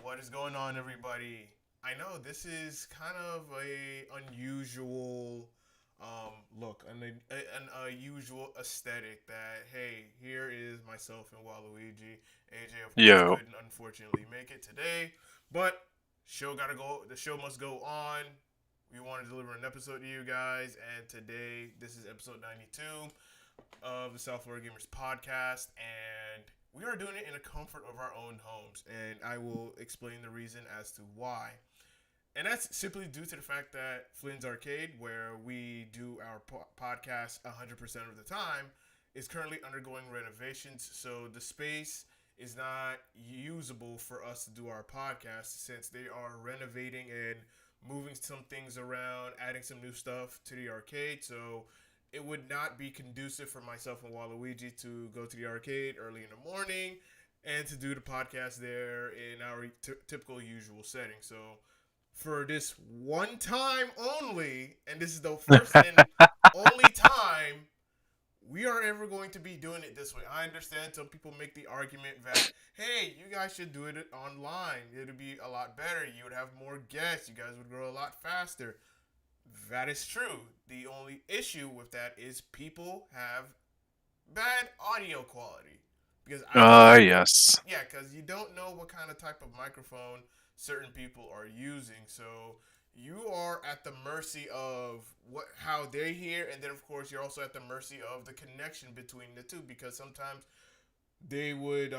What is going on, everybody? I know this is kind of a unusual look, an unusual aesthetic. That hey, here is myself and Waluigi. AJ, of course, Yo. couldn't unfortunately make it today, but show gotta go. The show must go on. We want to deliver an episode to you guys, and today this is episode 92 of the South Florida Gamers podcast, and we are doing it in the comfort of our own homes. And I will explain the reason as to why. And that's simply due to the fact that Flynn's Arcade, where we do our podcast 100% of the time, is currently undergoing renovations. So the space is not usable for us to do our podcast since they are renovating and moving some things around, adding some new stuff to the arcade. So it would not be conducive for myself and Waluigi to go to the arcade early in the morning and to do the podcast there in our typical usual setting. So for this one time only, and this is the first and only time we are ever going to be doing it this way. I understand some people make the argument that, hey, you guys should do it online. It would be a lot better. You would have more guests. You guys would grow a lot faster. That is true. The only issue with that is people have bad audio quality because I don't know. Yes. Yeah, because you don't know what kind of type of microphone certain people are using. So you are at the mercy of what how they hear, and then of course you're also at the mercy of the connection between the two because sometimes they would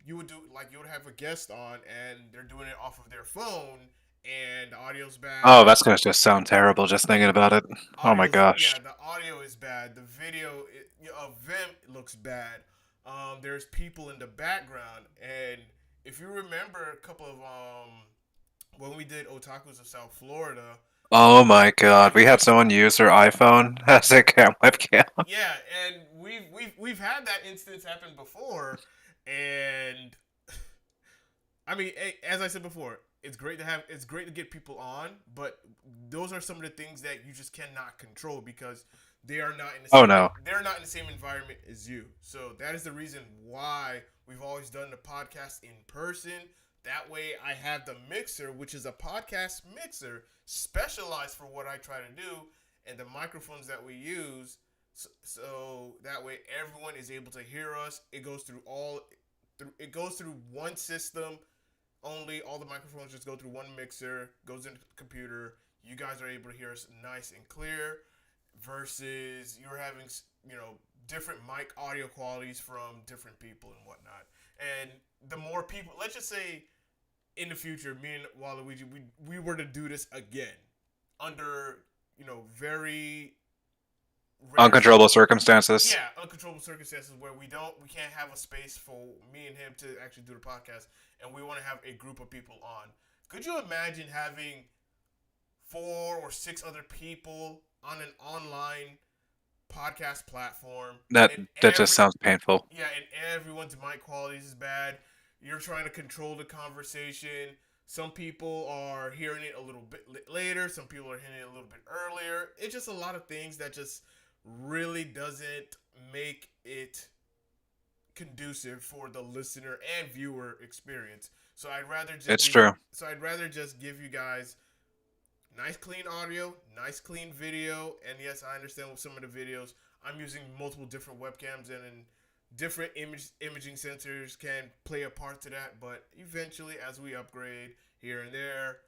you would do like you would have a guest on and they're doing it off of their phone and the audio's Oh, bad. that's gonna just sound terrible just thinking about it. Oh my gosh. The audio is bad. The video of them looks bad. There's people in the background, and if you remember a couple of when we did Otakus of South Florida, Oh my god. We had someone use their iPhone as a webcam. yeah, and we've had that instance happen before, and I mean, as I said before, it's great to get people on, but those are some of the things that you just cannot control because they are not in the Oh same no. they're not in the same environment as you. So that is the reason why we've always done the podcast in person. That way I have the mixer, which is a podcast mixer specialized for what I try to do, and the microphones that we use so that way everyone is able to hear us. It goes through one system only. All the microphones just go through one mixer, goes into the computer. You guys are able to hear us nice and clear versus you're having, you know, different mic audio qualities from different people and whatnot. And the more people, let's just say in the future, me and Waluigi, we were to do this again under, you know, very rare Uncontrollable circumstances. yeah, uncontrollable circumstances where we can't have a space for me and him to actually do the podcast and we want to have a group of people on. Could you imagine having 4 or 6 other people on an online podcast platform That and that just sounds painful. and everyone's mic quality is bad. You're trying to control the conversation. Some people are hearing it a little bit later. Some people are hearing it a little bit earlier. It's just a lot of things that just really doesn't make it conducive for the listener and viewer experience. It's true. So I'd rather just give you guys nice clean audio, nice clean video, and yes, I understand with some of the videos I'm using multiple different webcams and different imaging sensors can play a part to that, but eventually as we upgrade here and there,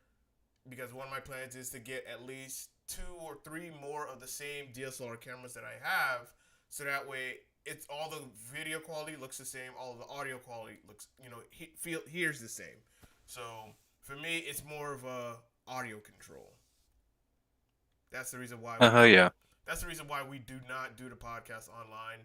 because one of my plans is to get at least 2 or 3 more of the same DSLR cameras that I have, so that way it's all the video quality looks the same, all of the audio quality looks, you know, hears the same. So for me, it's more of a audio control. That's the reason why we Yeah. that's the reason why we do not do the podcast online.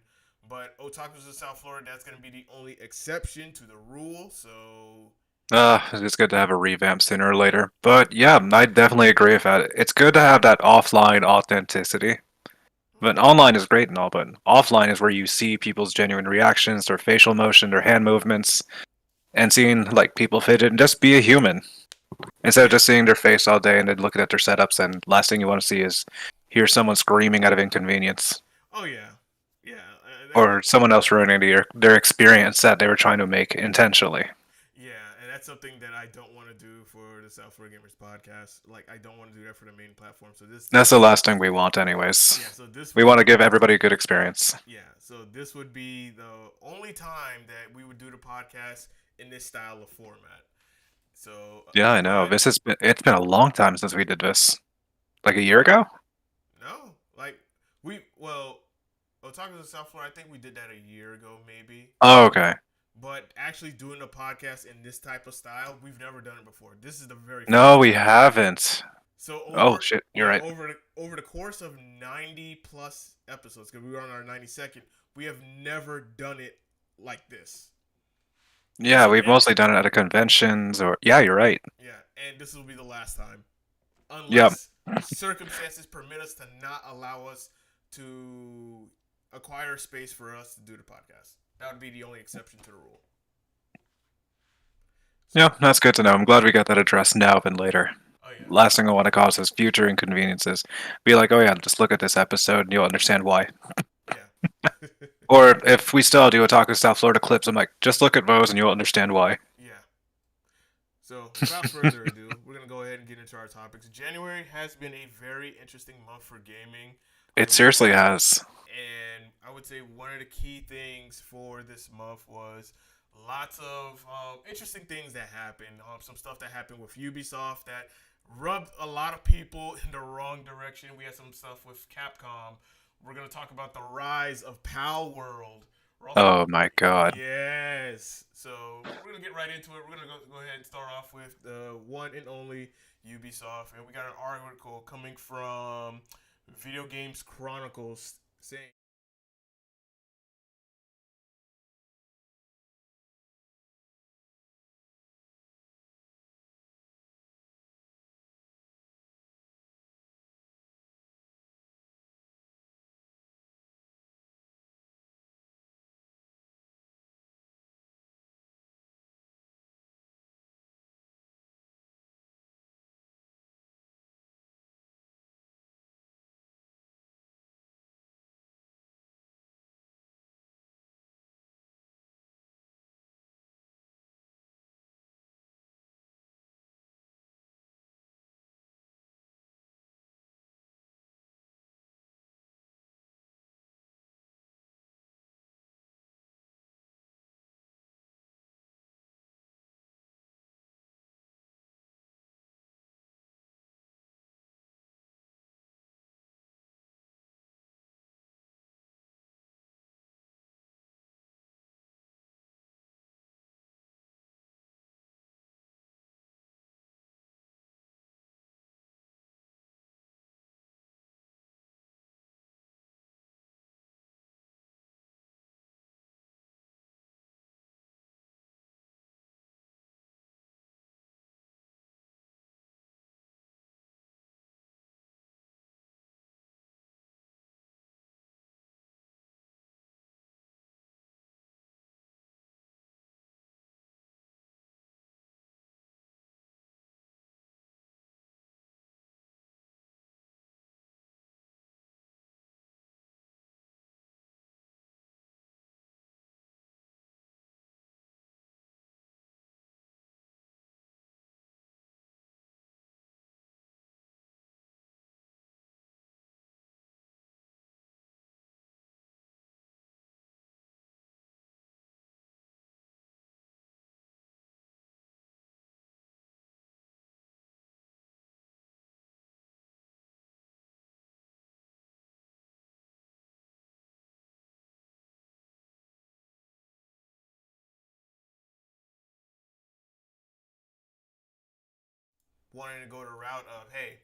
But Otakus in South Florida, that's going to be the only exception to the rule. So It's good to have a revamp sooner or later. But yeah, I definitely agree with that. It's good to have that offline authenticity. But online is great and all, but offline is where you see people's genuine reactions, their facial motion, their hand movements, and seeing like people fidget and just be a human. Instead of yeah, just seeing their face all day and then looking at their setups and last thing you want to see is hear someone screaming out of inconvenience. oh yeah, yeah, Or someone else ruining their experience that they were trying to make intentionally. yeah, that's something that I don't want to do for the South Florida Gamers podcast. Like, I don't want to do that for the main platform. So That's the last thing we want, anyways. yeah. So this We would want to give everybody a good experience. yeah. So this would be the only time that we would do the podcast in this style of format. So Yeah, I know. but It's been a long time since we did this. Like a year ago? no, like talking to South Florida, I think we did that a year ago, maybe. Oh, okay. But actually doing a podcast in this type of style, we've never done it before. This is the very No, first we time. haven't. So Oh shit, you're right. over the course of 90 plus episodes, because we were on our 92nd, we have never done it like this. Yeah, we've mostly done it at a conventions or yeah, you're right. Yeah, and this will be the last time, Yep. unless circumstances permit us to not allow us to acquire space for us to do the podcast. That would be the only exception to the rule. So, Yeah, that's good to know. I'm glad we got that addressed now than later. oh yeah, Last thing I want to cause is future inconveniences. Be like, oh yeah, just look at this episode and you'll understand why. yeah, Or if we still do Otaku South Florida clips, I'm like, just look at those and you'll understand why. yeah. So without further ado, we're gonna go ahead and get into our topics. January has been a very interesting month for gaming. It seriously has. And I would say one of the key things for this month was lots of interesting things that happened. Some stuff that happened with Ubisoft that rubbed a lot of people in the wrong direction. We had some stuff with Capcom. We're going to talk about the rise of Pal World. Oh my god. Yes. So we're going to get right into it. We're going to go ahead and start off with the one and only Ubisoft. And we got an article coming from Video Games Chronicles saying wanting to go the route of, hey,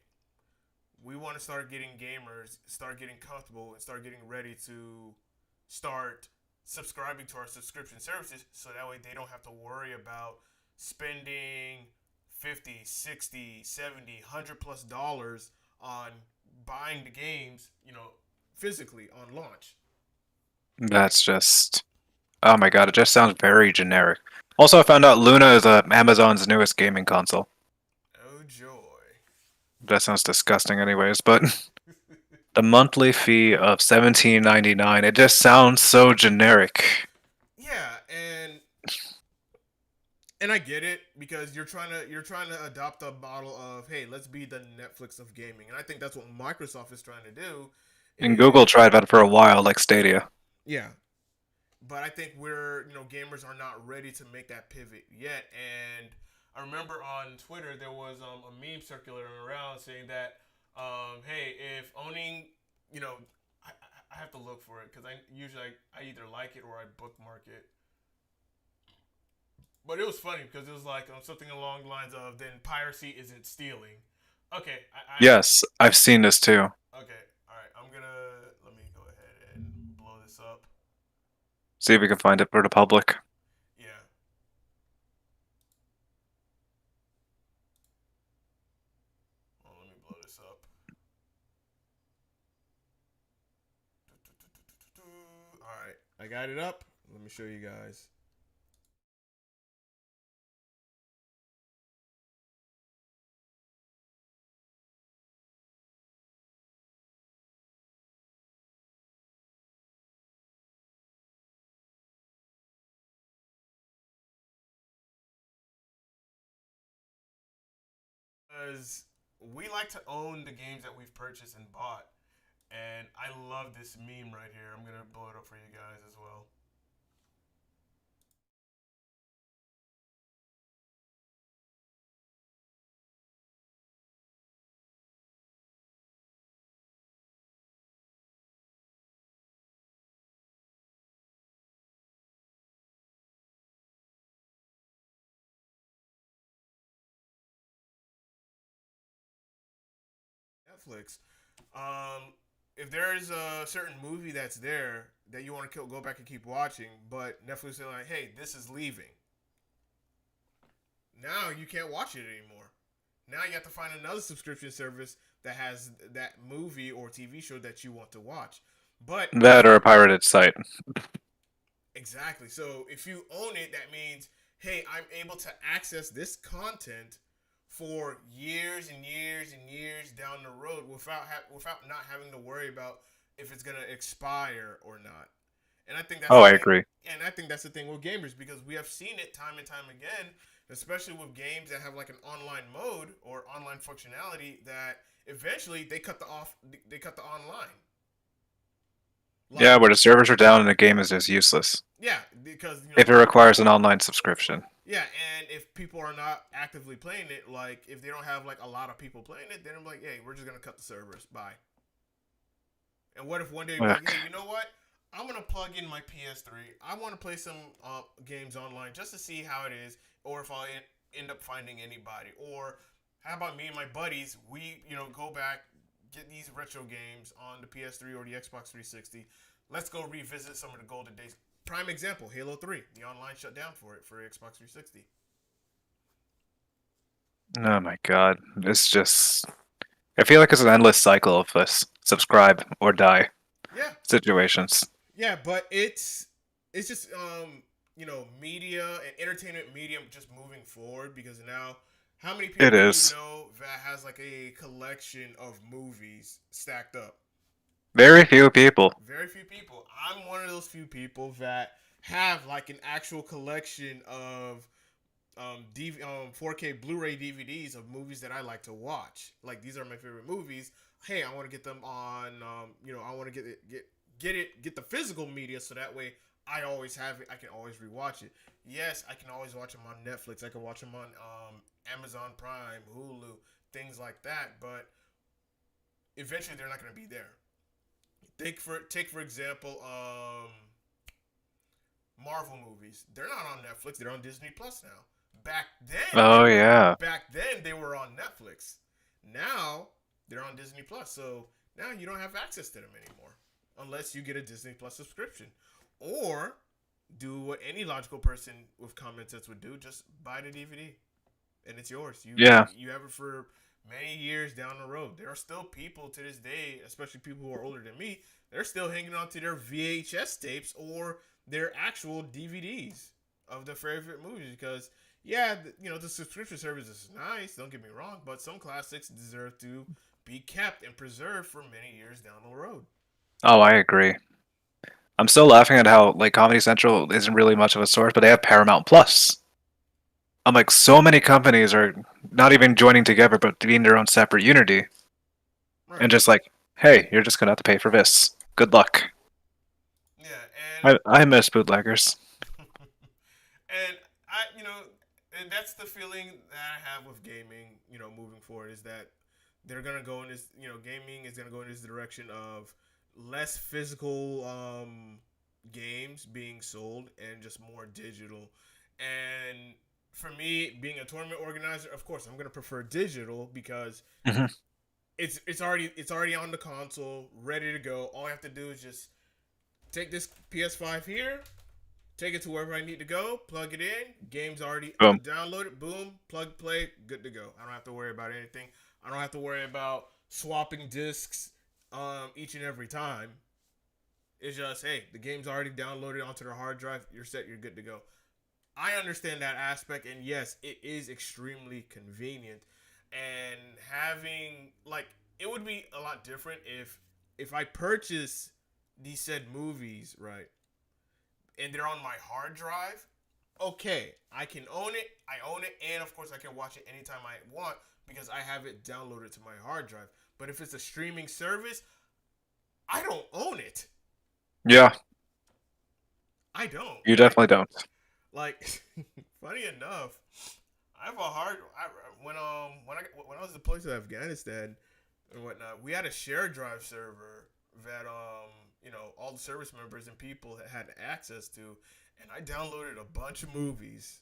we want to start getting gamers, start getting comfortable, and start getting ready to start subscribing to our subscription services so that way they don't have to worry about spending 50, 60, 70, 100 plus dollars on buying the games, physically on launch. That's just. Oh my god, it just sounds very generic. Also, I found out Luna is Amazon's newest gaming console. Oh joy. That sounds disgusting, anyways, but the monthly fee of $17.99, it just sounds so generic. Yeah, and And I get it because you're trying to adopt a model of, hey, let's be the Netflix of gaming, and I think that's what Microsoft is trying to do. And Google Is tried that for a while, like Stadia. yeah, but I think gamers are not ready to make that pivot yet. And I remember on Twitter there was a meme circulating around saying that, hey, if owning, you know, I have to look for it because I either like it or I bookmark it. But it was funny because it was like something along the lines of, then piracy isn't stealing. Okay, Yes, I've seen this too. okay, all right. Let me go ahead and blow this up. See if we can find it for the public. Yeah. Well, let me blow this up. All right, I got it up. Let me show you guys. Because we like to own the games that we've purchased and bought, and I love this meme right here. I'm gonna blow it up for you guys as well. Netflix. Um, if there is a certain movie that's there that you want to go back and keep watching, but Netflix is like, hey, this is leaving. Now you can't watch it anymore. Now you have to find another subscription service that has that movie or TV show that you want to watch. But That or a pirated site. exactly. So if you own it, that means, hey, I'm able to access this content for years and years and years down the road without not having to worry about if it's gonna expire or not. And I think that's Oh, the I thing. agree. And I think that's the thing with gamers because we have seen it time and time again, especially with games that have like an online mode or online functionality that eventually they cut the online. Yeah, Like where the servers are down and the game is just useless. yeah, because If it requires an online subscription. yeah, and if people are not actively playing it, like if they don't have like a lot of people playing it, then I'm like, hey, we're just gonna cut the servers. Bye. And what if one day we're like, Ugh. hey, you know what? I'm gonna plug in my PS3. I want to play some games online just to see how it is, or if I end up finding anybody, or how about me and my buddies? We go back, get these retro games on the PS3 or the Xbox 360. Let's go revisit some of the golden days. Prime example, Halo 3. The online shut down for it for Xbox 360. Oh my god. It's just. I feel like it's an endless cycle of this subscribe or die Yeah, situations. yeah, but it's just media and entertainment medium just moving forward because now how many It people do you is. know that has like a collection of movies stacked up? Very few people. Very few people. I'm one of those few people that have like an actual collection of 4K Blu-ray DVDs of movies that I like to watch. Like these are my favorite movies. Hey, I want to get them on. I want to get the physical media so that way I always have it. I can always rewatch it. Yes, I can always watch them on Netflix. I can watch them on Amazon Prime, Hulu, things like that. But eventually, they're not going to be there. Take for example, Marvel movies. They're not on Netflix. They're on Disney Plus now. Back then, they Oh were yeah. back then they were on Netflix. Now they're on Disney Plus. So now you don't have access to them anymore unless you get a Disney Plus subscription, or do what any logical person with common sense would do: just buy the DVD, and it's yours. Yeah. You have it for many years down the road. There are still people to this day, especially people who are older than me, they're still hanging on to their VHS tapes or their actual DVDs of their favorite movies because yeah, the subscription service is nice. Don't get me wrong, but some classics deserve to be kept and preserved for many years down the road. Oh, I agree. I'm still laughing at how like Comedy Central isn't really much of a source, but they have Paramount Plus. I'm like, so many companies are not even joining together, but being their own separate unity, Right. and just like, hey, you're just gonna have to pay for this. Good luck. Yeah, and I miss bootleggers. and and that's the feeling that I have with gaming. Moving forward is that they're gonna go in this. Gaming is gonna go in this direction of less physical games being sold and just more digital. And for me, being a tournament organizer, of course, I'm gonna prefer digital because Hmm. it's already on the console, ready to go. All I have to do is just take this PS5 here, take it to wherever I need to go, plug it in, game's already Boom. downloaded, boom, plug, play, good to go. I don't have to worry about anything. I don't have to worry about swapping discs each and every time. It's just, hey, the game's already downloaded onto the hard drive, you're set, you're good to go. I understand that aspect, and yes, it is extremely convenient. And having like it would be a lot different if I purchase these said movies, right, and they're on my hard drive. Okay, I can own it. I own it, and of course, I can watch it anytime I want because I have it downloaded to my hard drive. But if it's a streaming service, I don't own it. Yeah, I don't you definitely don't. like. Funny enough, I have a hard. When I was deployed to Afghanistan and whatnot, we had a shared drive server that all the service members and people had access to, and I downloaded a bunch of movies.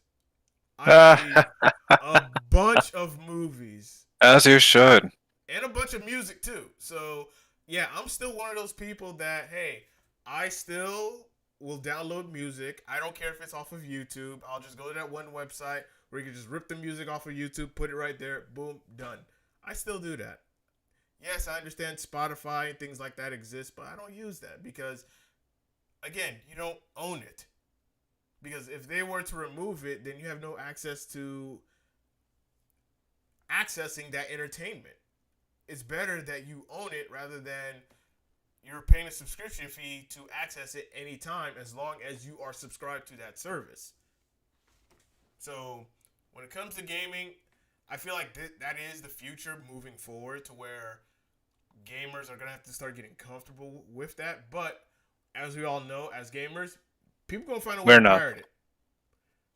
I mean, a bunch of movies As you should. and a bunch of music too. So yeah, I'm still one of those people that hey, I still will download music. I don't care if it's off of YouTube. I'll just go to that one website where you can just rip the music off of YouTube, put it right there, boom, done. I still do that. Yes, I understand Spotify and things like that exist, but I don't use that because again, you don't own it. Because if they were to remove it, then you have no access to accessing that entertainment. It's better that you own it rather than you're paying a subscription fee to access it anytime as long as you are subscribed to that service. So when it comes to gaming, I feel like that is the future moving forward to where gamers are going to have to start getting comfortable with that. But as we all know, as gamers, people going to find a way We're to not. pirate it,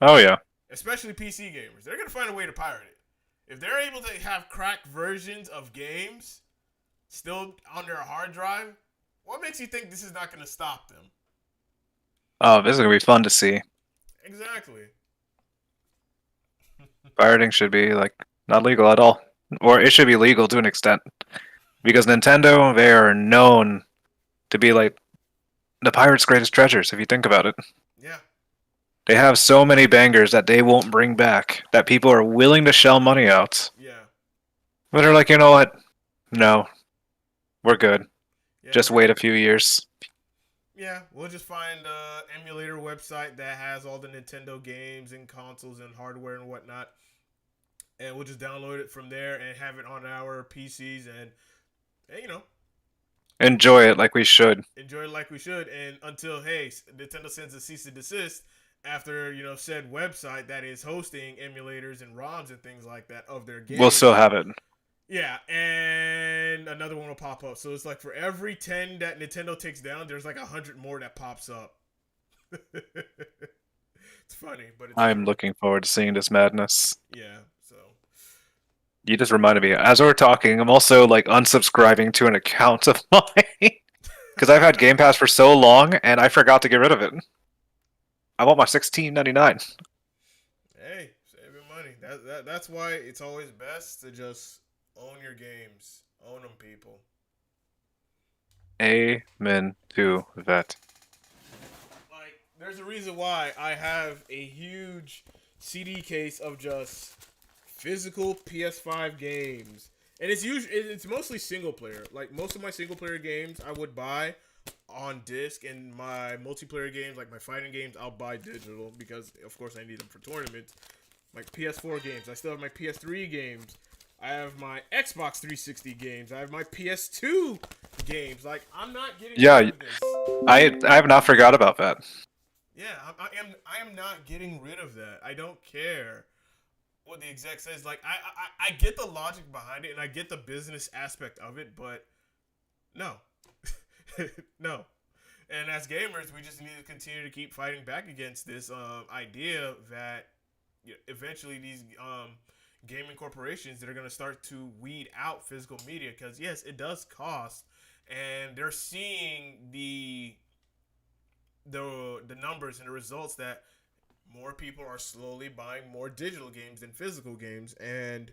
Oh yeah. especially PC gamers. They're going to find a way to pirate it. If they're able to have cracked versions of games still on their hard drive, what makes you think this is not going to stop them? Oh, this is gonna be fun to see. Exactly. Pirating should be like not legal at all, or it should be legal to an extent, because Nintendo, they are known to be like the pirates' greatest treasures. If you think about it, Yeah. they have so many bangers that they won't bring back that people are willing to shell money out. Yeah. But they're like, you know what? No, we're good. Yeah. Just wait a few years. Yeah. We'll just find a emulator website that has all the Nintendo games and consoles and hardware and whatnot, and we'll just download it from there and have it on our PCs and Enjoy it like we should. enjoy it like we should. And until hey, Nintendo sends a cease and desist after said website that is hosting emulators and ROMs and things like that of their We'll still games. have it. Yeah, and another one will pop up. So it's like for every 10 that Nintendo takes down, there's like 100 more that pops up. It's funny, but it's I'm true. looking forward to seeing this madness. Yeah, so You just reminded me. As we're talking, I'm also like unsubscribing to an account of mine because I've had Game Pass for so long and I forgot to get rid of it. I want my $16.99. hey, saving money. That's why it's always best to just own your games. Own them, people. Amen to that. Like, there's a reason why I have a huge CD case of just physical PS5 games, and it's mostly single player. Like most of my single player games, I would buy on disc, and my multiplayer games, like my fighting games, I'll buy digital because of course I need them for tournaments. My PS4 games, I still have my PS3 games. I have my Xbox 360 games. I have my PS2 games. Like I'm not getting Yeah, rid of this. I have not forgot about that. Yeah, I am not getting rid of that. I don't care. what the exec says. Like I get the logic behind it and I get the business aspect of it, but no, no. And as gamers, we just need to continue to keep fighting back against this idea that eventually these gaming corporations that are going to start to weed out physical media, because yes, it does cost, and they're seeing the numbers and the results that more people are slowly buying more digital games than physical games. And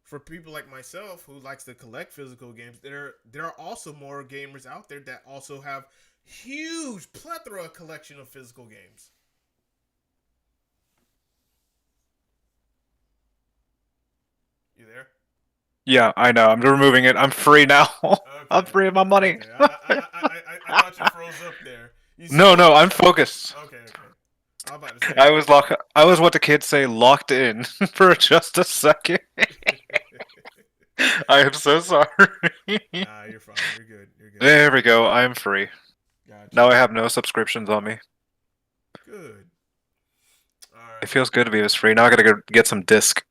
for people like myself who likes to collect physical games, there are also more gamers out there that also have huge plethora collection of physical games. You there? Yeah, I know. I'm removing it. I'm free now. I'm Okay. free of my money. Okay. I thought you froze up there. You No, still no, I'm focused. okay? Okay. I'm about to say. I was locked. I was what the kids say, locked in for just a second. I am so sorry. Nah, you're fine. You're good. You're good. There we go. I'm free. Gotcha. Now I have no subscriptions on me. Good. All It right. feels good to be this free. Now I gotta go get some disc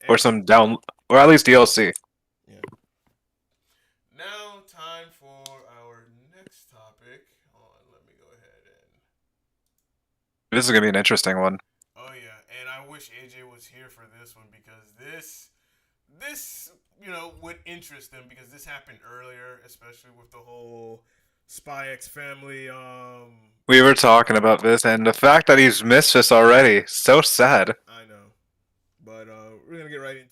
or And some down, or at least DLC. yeah. Now, time for our next topic. Hold on, let me go ahead and. This is gonna be an interesting one. Oh yeah, and I wish AJ was here for this one because this would interest them because this happened earlier, especially with the whole Spy X family. We were talking about this, and the fact that he's missed this already, so sad. I know, but we're gonna get right into it.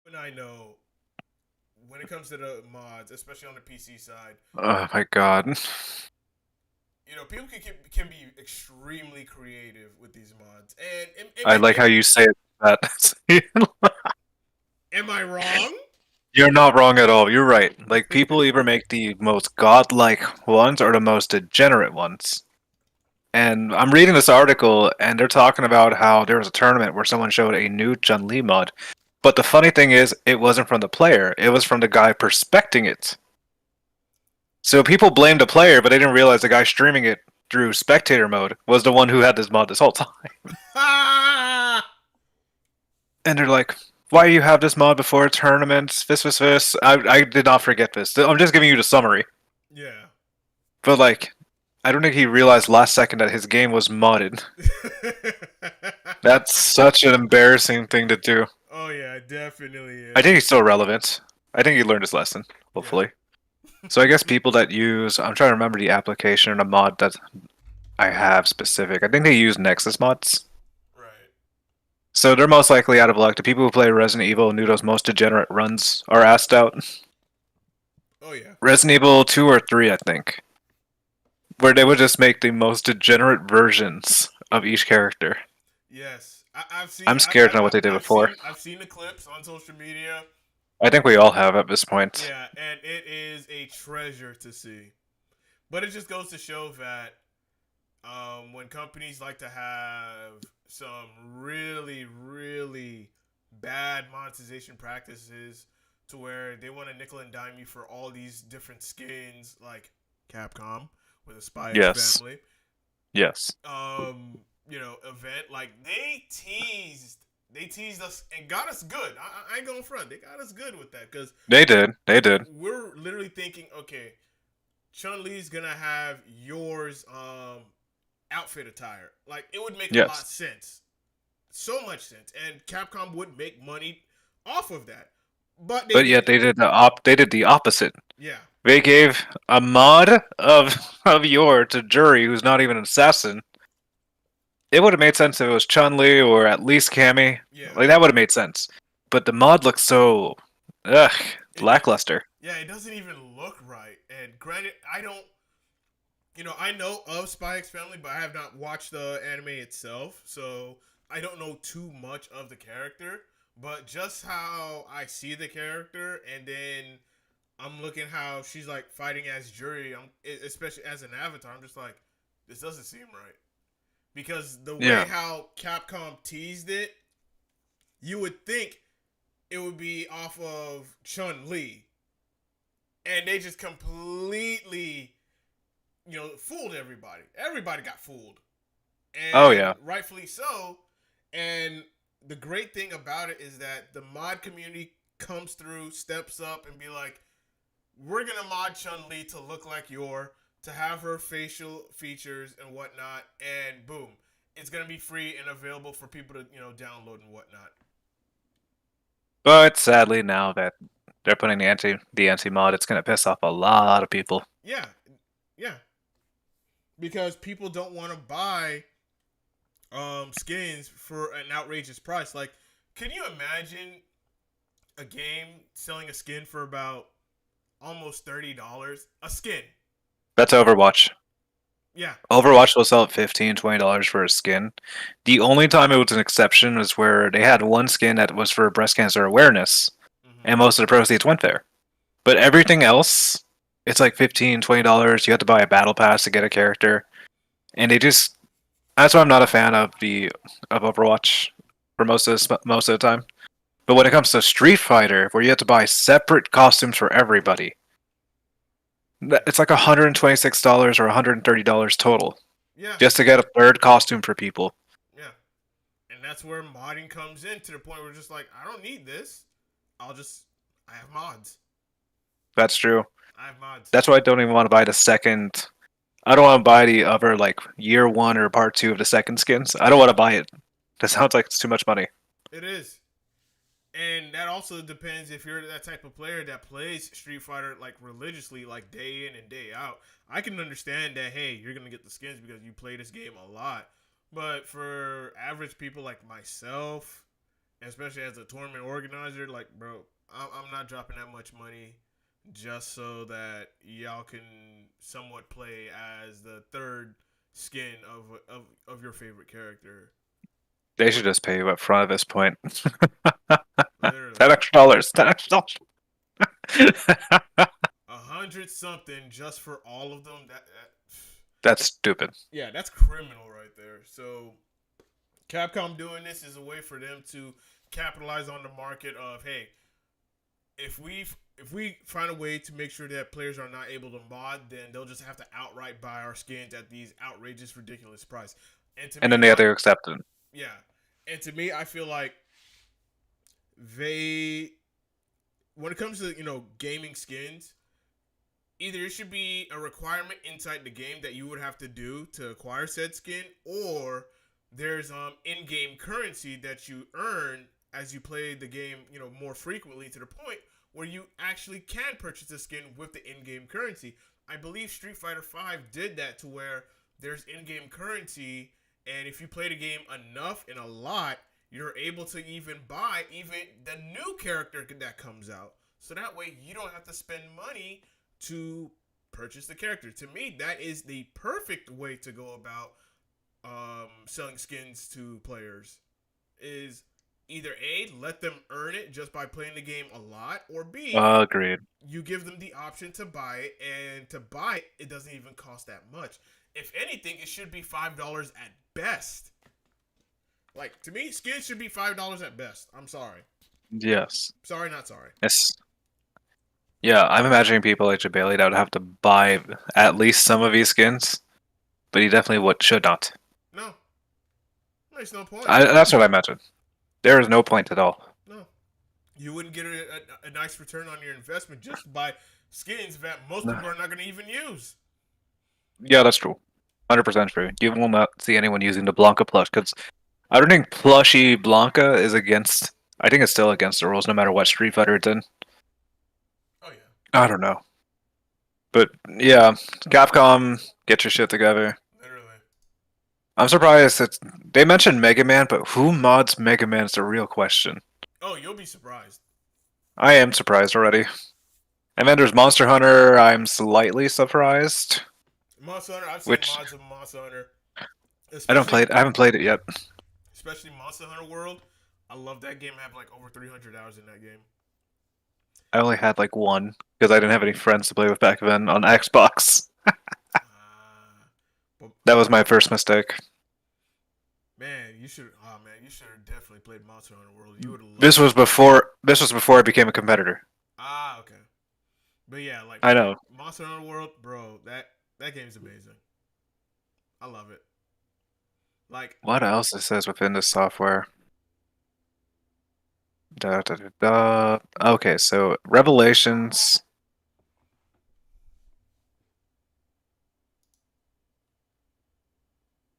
And I know when it comes to the mods, especially on the PC side, Oh my god. people can be extremely creative with these mods. And I like how you say it. That am I wrong? you're not wrong at all. You're right. Like people either make the most godlike ones or the most degenerate ones. And I'm reading this article, and they're talking about how there was a tournament where someone showed a new Chun Li mod. But the funny thing is, it wasn't from the player; it was from the guy perspecting it. So people blamed the player, but they didn't realize the guy streaming it through spectator mode was the one who had this mod this whole time. And they're like, "Why do you have this mod before tournaments? This. I did not forget this. I'm just giving you the summary." Yeah. But like, I don't think he realized last second that his game was modded. That's such an embarrassing thing to do. Oh yeah, definitely is. I think he's still relevant. I think he learned his lesson, hopefully. So I guess people that use, I'm trying to remember the application and the mod that I have specific. I think they use Nexus mods. Right. So they're most likely out of luck. The people who play Resident Evil and knew those most degenerate runs are asked out. Oh yeah. Resident Evil 2 or 3, I think. Where they would just make the most degenerate versions of each character. Yes, I've seen. I'm scared to know what they did before. I've seen the clips on social media. I think we all have at this point. Yeah, and it is a treasure to see. But it just goes to show that when companies like to have some really, really bad monetization practices to where they want to nickel and dime you for all these different skins, like Capcom with a Spy X Yes. family. Yes. Event, like they teased us and got us good. I ain't going front. They got us good with that because They did. we're literally thinking, okay, Chun Li's gonna have yours outfit attire. Like it would make a lot of sense, so much sense, and Capcom would make money off of that. But yet they did the opposite. Yeah. They gave a mod of Yor to Jury, who's not even an assassin. It would have made sense if it was Chun Li or at least Cammy. Yeah. Like that would have made sense. But the mod looks so Ugh, It, lackluster. yeah, it doesn't even look right. And granted, I don't, I know of Spy X Family, but I have not watched the anime itself, so I don't know too much of the character. But just how I see the character, and then I'm looking how she's like fighting as Jury, especially as an avatar. I'm just like, this doesn't seem right because the way Yeah. how Capcom teased it, you would think it would be off of Chun Li, and they just completely, fooled everybody. Everybody got fooled, Oh and yeah. rightfully so. And the great thing about it is that the mod community comes through, steps up, and be like, we're gonna mod Chun Li to look like Yor, to have her facial features and whatnot, and boom, it's gonna be free and available for people to download and whatnot. But sadly, now that they're putting the anti mod, it's gonna piss off a lot of people. Yeah, yeah, because people don't want to buy skins for an outrageous price. Like, can you imagine a game selling a skin for about almost $30 a skin? That's Overwatch. Yeah. Overwatch will sell at $15, $20 for a skin. The only time it was an exception was where they had one skin that was for breast cancer awareness, Hmm. and most of the proceeds went there. But everything else, it's like $15, $20. You have to buy a battle pass to get a character, and they just. That's why I'm not a fan of Overwatch for most of the time. But when it comes to Street Fighter, where you have to buy separate costumes for everybody, Yeah. it's like $126 or $130 total Yeah. just to get a third costume for people. Yeah. And that's where modding comes in, to the point where it's just like, I don't need this. I have mods. That's true. I have mods. That's why I don't even want to buy the second. I don't want to buy the other like year one or part two of the second skins. I don't want to buy it. That sounds like it's too much money. It is. And that also depends if you're that type of player that plays Street Fighter like religiously, like day in and day out. I can understand that, hey, you're gonna get the skins because you play this game a lot. But for average people like myself, especially as a tournament organizer, like, bro, I'm not dropping that much money just so that y'all can somewhat play as the third skin of your favorite character. They What, should just pay you up front at this point. literally. $10 extra. $10 extra. 100 something just for all of them. That's stupid. Yeah, that's criminal right there. So Capcom doing this is a way for them to capitalize on the market of, hey, if we find a way to make sure that players are not able to mod, then they'll just have to outright buy our skins at these outrageous, ridiculous price. And to And me, then they have to accept it. yeah, and to me, I feel like they, when it comes to gaming skins, either it should be a requirement inside the game that you would have to do to acquire said skin, or there's in-game currency that you earn as you play the game, more frequently, to the point where you actually can purchase a skin with the in-game currency. I believe Street Fighter V did that, to where there's in-game currency, and if you play the game enough and a lot, you're able to even buy even the new character that comes out. So that way you don't have to spend money to purchase the character. To me, that is the perfect way to go about selling skins to players. Is either A, let them earn it just by playing the game a lot, or B, Agreed. you give them the option to buy it, and to buy it, it doesn't even cost that much. If anything, it should be $5 at best. Like, to me, skins should be $5 at best. I'm sorry. Yes. Sorry, not sorry. Yes. Yeah, I'm imagining people like Jabali that would have to buy at least some of these skins, but he definitely should not. No. There's no point. That's what I imagine. There is no point at all. No. You wouldn't get a nice return on your investment just by skins that most people are not going to even use. Yeah, that's true. 100% true. You will not see anyone using the Blanca plush because I don't think plushy Blanca is against. I think it's still against the rules no matter what Street Fighter it's in. Oh, yeah. I don't know. But yeah, Capcom, get your shit together. Literally. I'm surprised that they mentioned Mega Man, but who mods Mega Man is the real question. Oh, you'll be surprised. I am surprised already. And then there's Monster Hunter. I'm slightly surprised. Monster Hunter, I've seen Which mods of Monster Hunter, I don't especially play it. I haven't played it yet. especially Monster Hunter World. I love that game. I have like over 300 hours in that game. I only had like one because I didn't have any friends to play with back then on Xbox. But That was my first mistake. man, you should. Oh man, you should have definitely played Monster Hunter World. You would have This loved was it. before. This was before I became a competitor. Okay. But yeah, like I know. Monster Hunter World, bro. That game's amazing. I love it. Like, What else it says within this software? Da, da, da, da. Okay, so Revelations.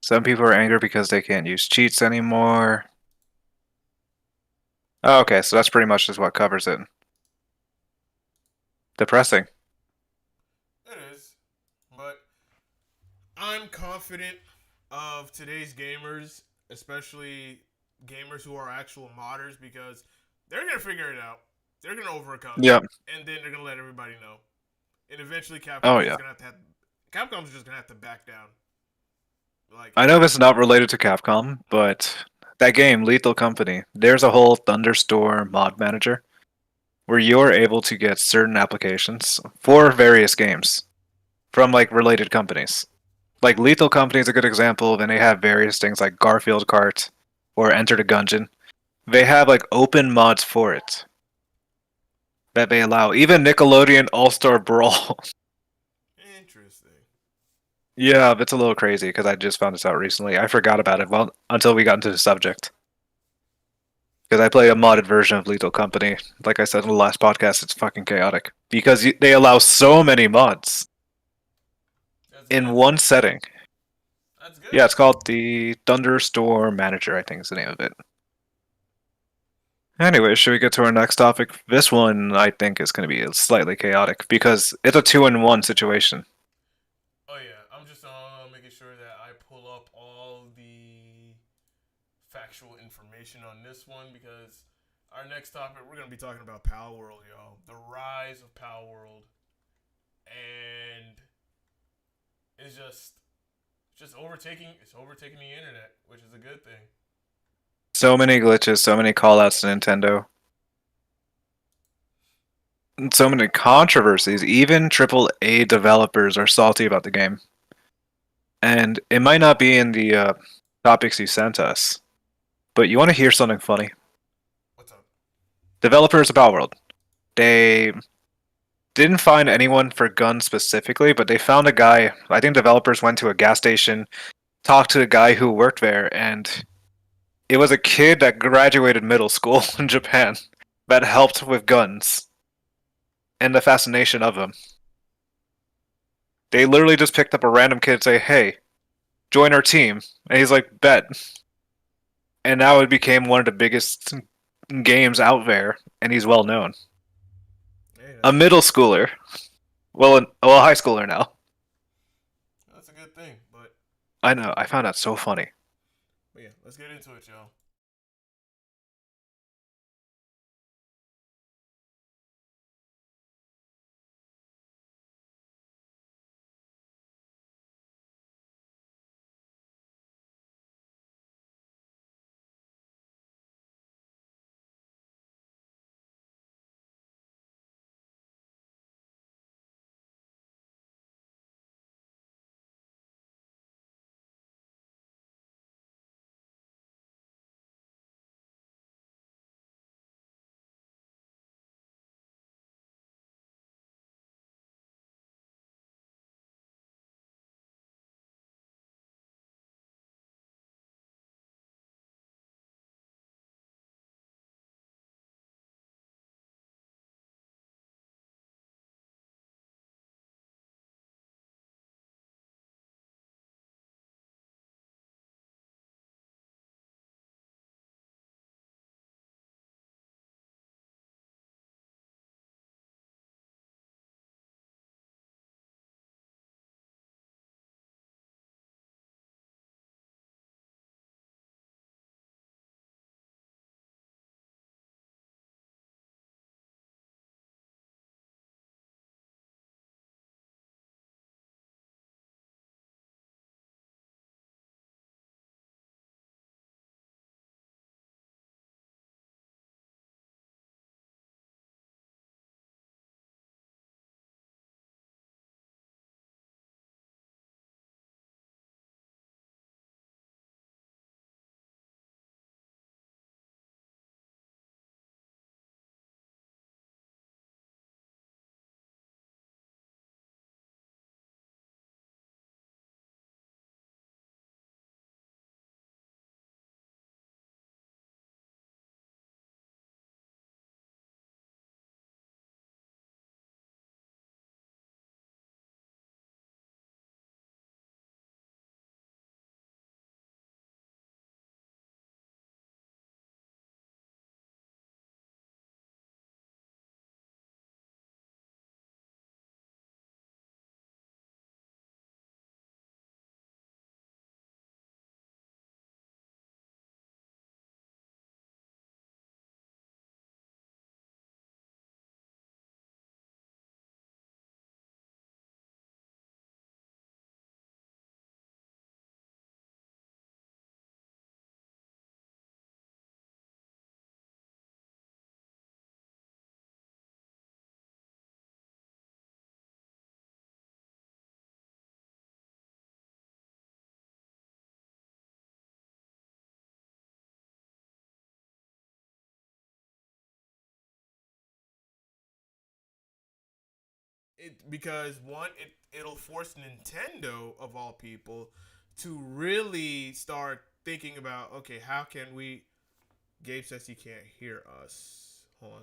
Some people are angry because they can't use cheats anymore. Oh, okay, so that's pretty much just what covers it. Depressing. it is. But I'm confident of today's gamers, especially gamers who are actual modders, because they're gonna figure it out. They're gonna overcome it, Yeah. and then they're gonna let everybody know. And eventually, Oh Capcom's yeah. just gonna have Capcom's just gonna have to back down. Like, I know this is not related to Capcom, but that game, Lethal Company, there's a whole Thunderstorm mod manager where you're able to get certain applications for various games from like related companies. Like Lethal Company is a good example. Then they have various things like Garfield Kart or Enter the Gungeon. They have like open mods for it that they allow. Even Nickelodeon All Star Brawl. interesting. Yeah, it's a little crazy because I just found this out recently. I forgot about it well until we got into the subject. Because I play a modded version of Lethal Company. Like I said in the last podcast, it's fucking chaotic because they allow so many mods That's in good. one setting. That's good. Yeah, it's called the Thunderstorm Manager, I think is the name of it. Anyway, should we get to our next topic? This one, I think, is going to be slightly chaotic because it's a two-in-one situation. Oh yeah, I'm just making sure that I pull up all the factual information on this one because our next topic we're gonna be talking about Power World, y'all. The rise of Power World, and it's just overtaking. It's overtaking the internet, which is a good thing. So many glitches, so many callouts to Nintendo, and so many controversies. Even AAA developers are salty about the game. And it might not be in the topics you sent us, but you want to hear something funny? What's up? Developers of Palworld, they didn't find anyone for guns specifically, but they found a guy. I think developers went to a gas station, talked to a guy who worked there, and it was a kid that graduated middle school in Japan that helped with guns and the fascination of them. They literally just picked up a random kid and say, "Hey, join our team," and he's like, "Bet." And now it became one of the biggest games out there, and he's well known. Hey, A middle schooler, well, a high schooler now. that's a good thing. I know. I found that so funny. But yeah, let's get into it, y'all. because one, it'll force Nintendo of all people to really start thinking about, okay, how can we? Gabe says he can't hear us. Hold on.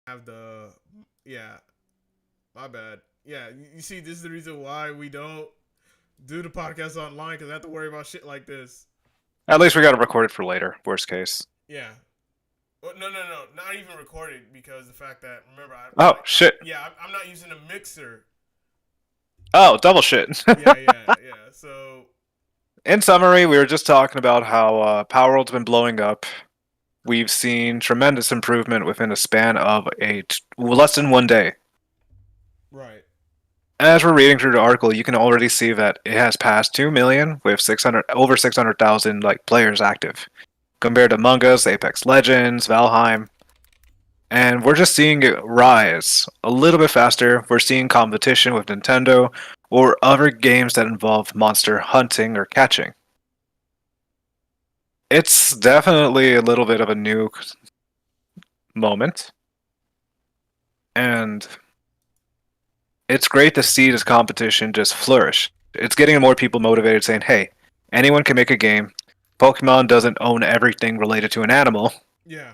Have the yeah, my bad. Yeah, you see, this is the reason why we don't do the podcast online because I have to worry about shit like this. At least we got to record it for later. Worst case. Yeah. Well, no, not even recorded because the fact that remember Oh shit. I'm not using a mixer. Oh, double shit. Yeah. So In summary, we were just talking about how Power World's been blowing up. We've seen tremendous improvement within a span of less than 1 day. right. As we're reading through the article, you can already see that it has passed 2 million with 600 over 600,000 like players active, compared to Among Us, Apex Legends, Valheim, and we're just seeing it rise a little bit faster. We're seeing competition with Nintendo or other games that involve monster hunting or catching. It's definitely a little bit of a new moment, and it's great to see this competition just flourish. It's getting more people motivated, saying, "Hey, anyone can make a game. Pokemon doesn't own everything related to an animal." Yeah.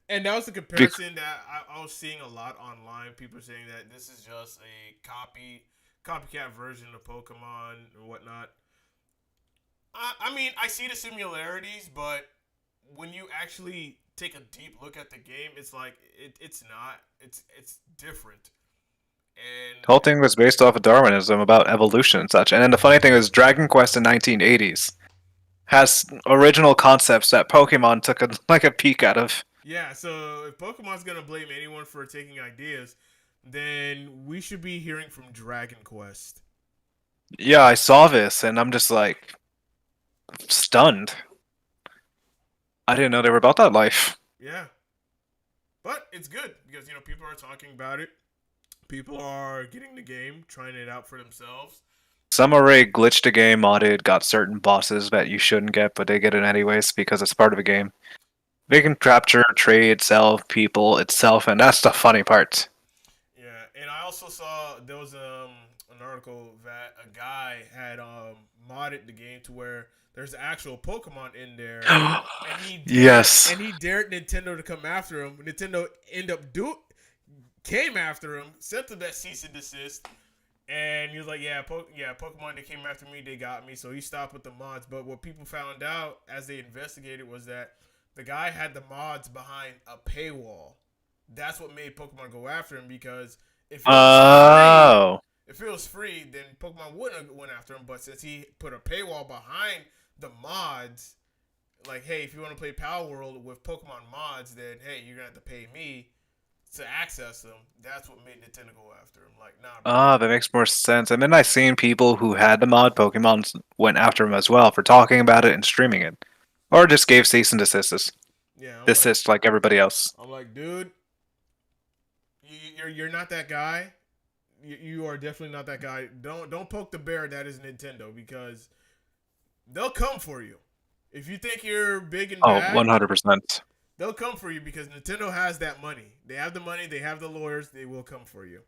And that was the Be- comparison that I was seeing a lot online. People saying that this is just a copycat version of Pokemon or whatnot. I mean, I see the similarities, but when you actually take a deep look at the game, it's like it's not. It's different. The And whole thing was based off of Darwinism about evolution and such. And then the funny thing is, Dragon Quest in 1980s has original concepts that Pokemon took like a peek out of. yeah, so if Pokemon's gonna blame anyone for taking ideas, then we should be hearing from Dragon Quest. Yeah, I saw this and I'm just like stunned. I didn't know they were about that life. Yeah, but it's good because people are talking about it. People are getting the game, trying it out for themselves. Some already glitched the game, modded, got certain bosses that you shouldn't get, but they get it anyways because it's part of a game. They can capture, trade, sell people itself, and that's the funny part. Yeah, and I also saw there was an article that a guy had modded the game to where there's actual Pokemon in there, and Yes. he dared Nintendo to come after him. Nintendo came after him, sent him that cease and desist, and he was like, "Yeah, Pokemon, they came after me, they got me." So he stopped with the mods. But what people found out as they investigated was that the guy had the mods behind a paywall. That's what made Pokemon go after him because Oh. if it was free, then Pokemon wouldn't have went after him. But since he put a paywall behind the mods, like, hey, if you want to play Power World with Pokemon mods, then hey, you're gonna have to pay me to access them. That's what made Nintendo go after him. Like, nah, bro. Ah, that makes more sense. And then I seen people who had the mod Pokemon went after him as well for talking about it and streaming it. Or just gave cease and desist. Yeah, Desist like everybody else. I'm like, dude, you're not that guy. You are definitely not that guy. Don't poke the bear that is Nintendo because they'll come for you. If you think you're big and Oh, bad, 100%. they'll come for you because Nintendo has that money. They have the money. They have the lawyers. They will come for you.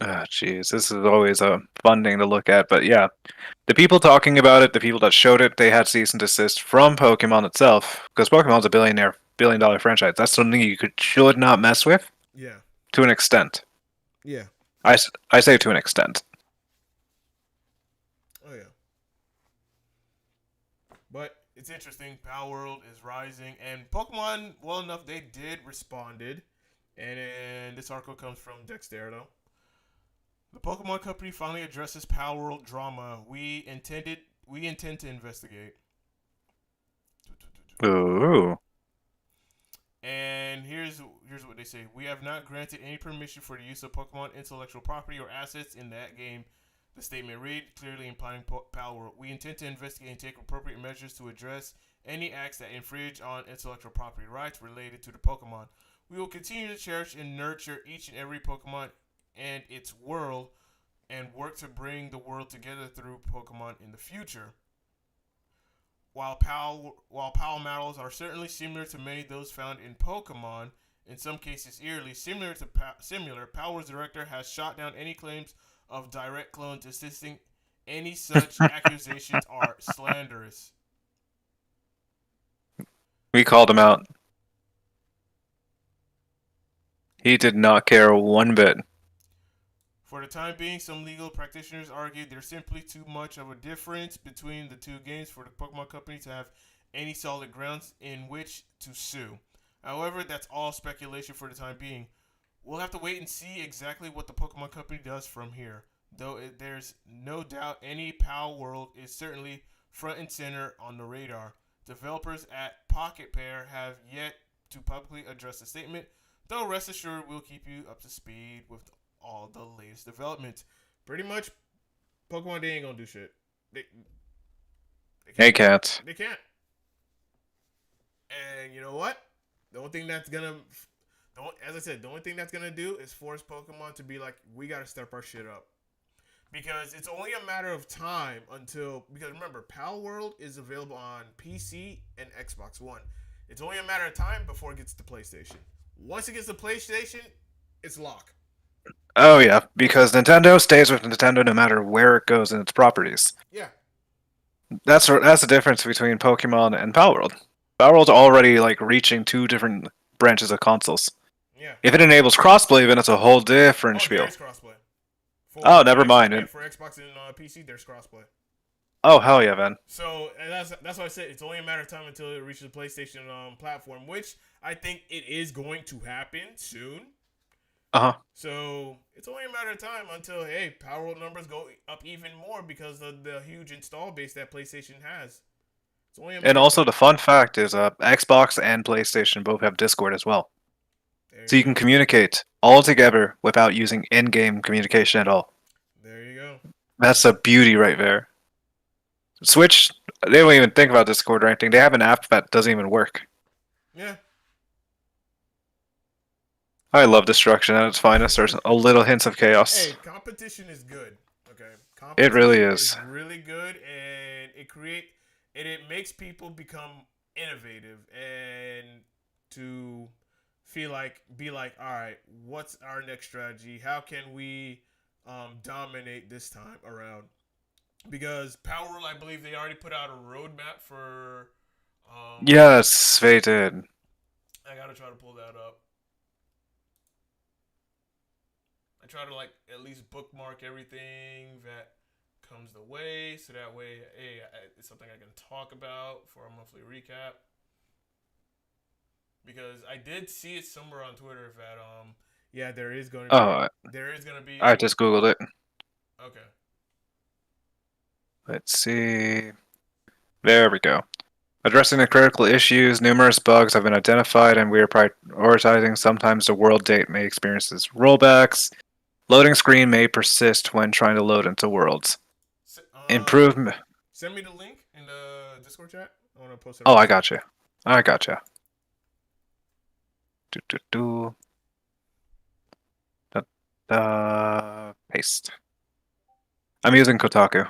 Ah, jeez, this is always a fun thing to look at. But yeah, the people talking about it, the people that showed it, they had cease and desist from Pokemon itself because Pokemon's a billion-dollar franchise. That's something you should not mess with Yeah. to an extent. Yeah. I say to an extent. Oh yeah. But it's interesting. Power World is rising, and Pokemon, well enough, they did responded. And this article comes from Dexterito. The Pokemon Company finally addresses Power World drama. We intend to investigate. Ooh. And here's what they say. We have not granted any permission for the use of Pokemon intellectual property or assets in that game. The statement read, clearly implying Power World. We intend to investigate and take appropriate measures to address any acts that infringe on intellectual property rights related to the Pokemon. We will continue to cherish and nurture each and every Pokemon and its world and work to bring the world together through Pokemon in the future. While PAL models are certainly similar to many of those found in Pokemon, in some cases eerily similar, PAL Director has shot down any claims of direct clones, insisting any such accusations are slanderous. We called him out. He did not care one bit. For the time being, some legal practitioners argue there's simply too much of a difference between the two games for the Pokemon Company to have any solid grounds in which to sue. However, that's all speculation for the time being. We'll have to wait and see exactly what the Pokemon Company does from here. Though there's no doubt any PAL World is certainly front and center on the radar. Developers at Pocket Pair have yet to publicly address the statement, though rest assured we'll keep you up to speed with all the latest developments. Pretty much, Pokemon they ain't gonna do shit. They can't. They can't. And you know what? The only thing that's gonna, as I said, the only thing that's gonna do is force Pokemon to be like, we gotta step our shit up. Because it's only a matter of time until, because remember, PAL World is available on PC and Xbox One. It's only a matter of time before it gets to PlayStation. Once it gets to PlayStation, it's locked. Oh yeah, because Nintendo stays with Nintendo no matter where it goes in its properties. Yeah. That's the difference between Pokemon and PAL World. PAL World's already like reaching two different branches of consoles. Yeah. If it enables crossplay, then it's a whole different spiel. There's crossplay. Oh, never mind. Yeah, for Xbox and PC, there's crossplay. Oh hell yeah, man! So and that's why I said it's only a matter of time until it reaches the PlayStation platform, which I think it is going to happen soon. So it's only a matter of time until PAL World numbers go up even more because of the huge install base that PlayStation has. It's only and also the fun fact is, Xbox and PlayStation both have Discord as well, so you can communicate all together without using in-game communication at all. There you go. That's a beauty right there. Switch, they don't even think about Discord or anything. They have an app that doesn't even work. Yeah. I love destruction at its finest. There's a little hints of chaos. Hey, competition is good. Okay, competition it really is. Really good, and it makes people become innovative and to be like, all right, what's our next strategy? How can we dominate this time around? Because PAL World, I believe they already put out a roadmap for. Yes, they did. I gotta try to pull that up. I try to at least bookmark everything that comes the way, so that way, it's something I can talk about for a monthly recap. Because I did see it somewhere on Twitter that there is going to be. I just googled it. Okay. Let's see. There we go. Addressing the critical issues, numerous bugs have been identified, and we are prioritizing. Sometimes the world date may experience rollbacks. Loading screen may persist when trying to load into worlds. Improvement. Send me the link in the Discord chat. I want to post it. Oh, I got you. Paste. I'm using Kotaku.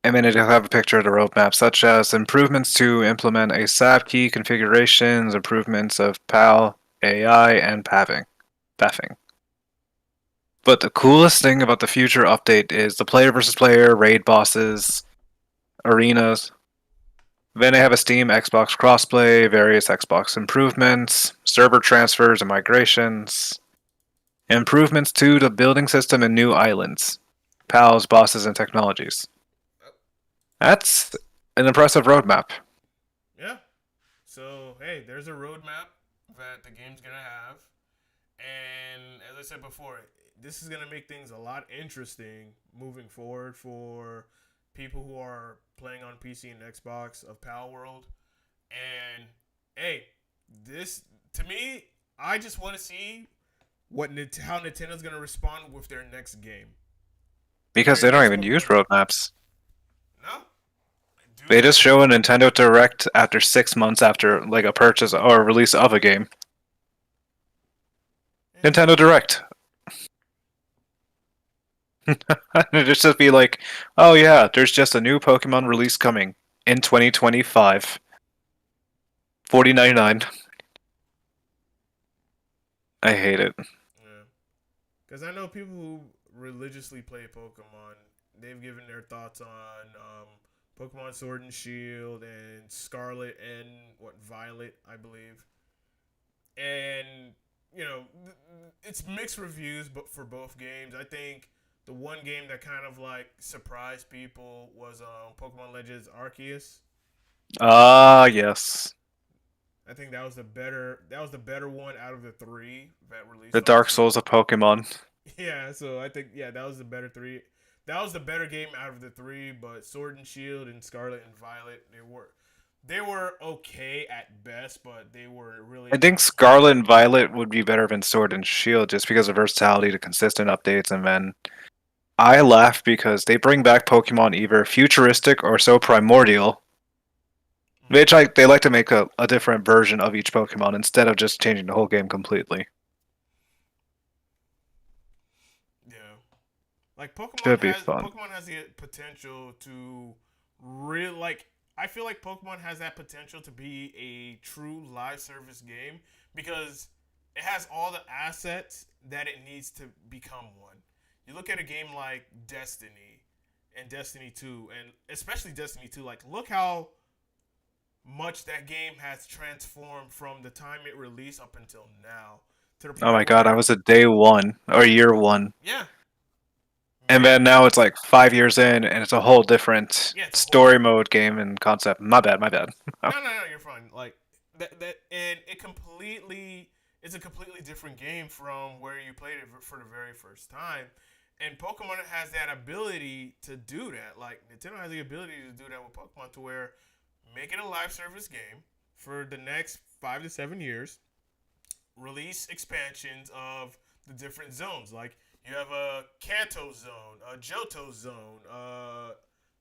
And then it'll have a picture of the roadmap, such as improvements to implement a SAP key configurations, improvements of PAL, AI, and pathing. But the coolest thing about the future update is the player versus player, raid bosses, arenas. Then they have a Steam Xbox crossplay, various Xbox improvements, server transfers and migrations, improvements to the building system and new islands, PALs, bosses, and technologies. That's an impressive roadmap. Yeah. So, there's a roadmap that the game's going to have. And as I said before, this is going to make things a lot interesting moving forward for people who are playing on PC and Xbox of PAL World. And, this, to me, I just want to see how Nintendo's going to respond with their next game. Because they don't even use roadmaps. No? They just show a Nintendo Direct after 6 months after a purchase or release of a game. Nintendo Direct. It'd just be like, oh yeah, there's just a new Pokemon release coming in 2025. 40.99. I hate it. Yeah, because I know people who religiously play Pokemon. They've given their thoughts on Pokemon Sword and Shield and Scarlet and what Violet, I believe. And you know, it's mixed reviews, but for both games, I think the one game that kind of like surprised people was Pokemon Legends Arceus. Ah, yes. I think that was the better one out of the three that released The on Dark Switch. Souls of Pokemon. Yeah, so I think that was the better three. That was the better game out of the three, but Sword and Shield and Scarlet and Violet, they were okay at best, but they were really I think not up Scarlet there. and Violet would be better than Sword and Shield just because of versatility, the consistent updates, and then I laugh because they bring back Pokemon either futuristic or so primordial. They like to make a different version of each Pokemon instead of just changing the whole game completely. Yeah. Like Should be fun. Pokemon has the potential to really like I feel like Pokemon has that potential to be a true live service game because it has all the assets that it needs to become one. You look at a game like Destiny and Destiny 2 and especially Destiny 2 like look how much that game has transformed from the time it released up until now to the Oh point my god, I where was a day one or year one. yeah, And then now it's like 5 years in and it's a whole different yeah, it's a whole story mode game and concept. My bad, my bad. no, you're fine. Like and it's a completely different game from where you played it for the very first time. And Pokemon has that ability to do that. Like Nintendo has the ability to do that with Pokemon to where make it a live service game for the next 5 to 7 years. Release expansions of the different zones. Like you have a Kanto zone, a Johto zone,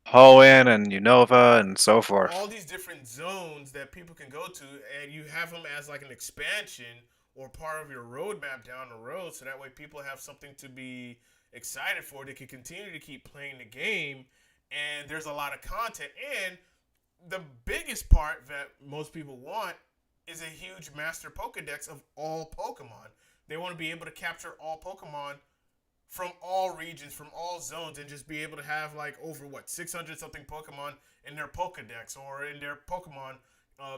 Hoenn and Unova and so all forth. these different zones that people can go to, and you have them as like an expansion or part of your roadmap down the road, so that way people have something to be excited for. They can continue to keep playing the game, and there's a lot of content. And the biggest part that most people want is a huge master Pokedex of all Pokemon. They want to be able to capture all Pokemon from all regions, from all zones, and just be able to have like over 600 something Pokemon in their Pokedex or in their Pokemon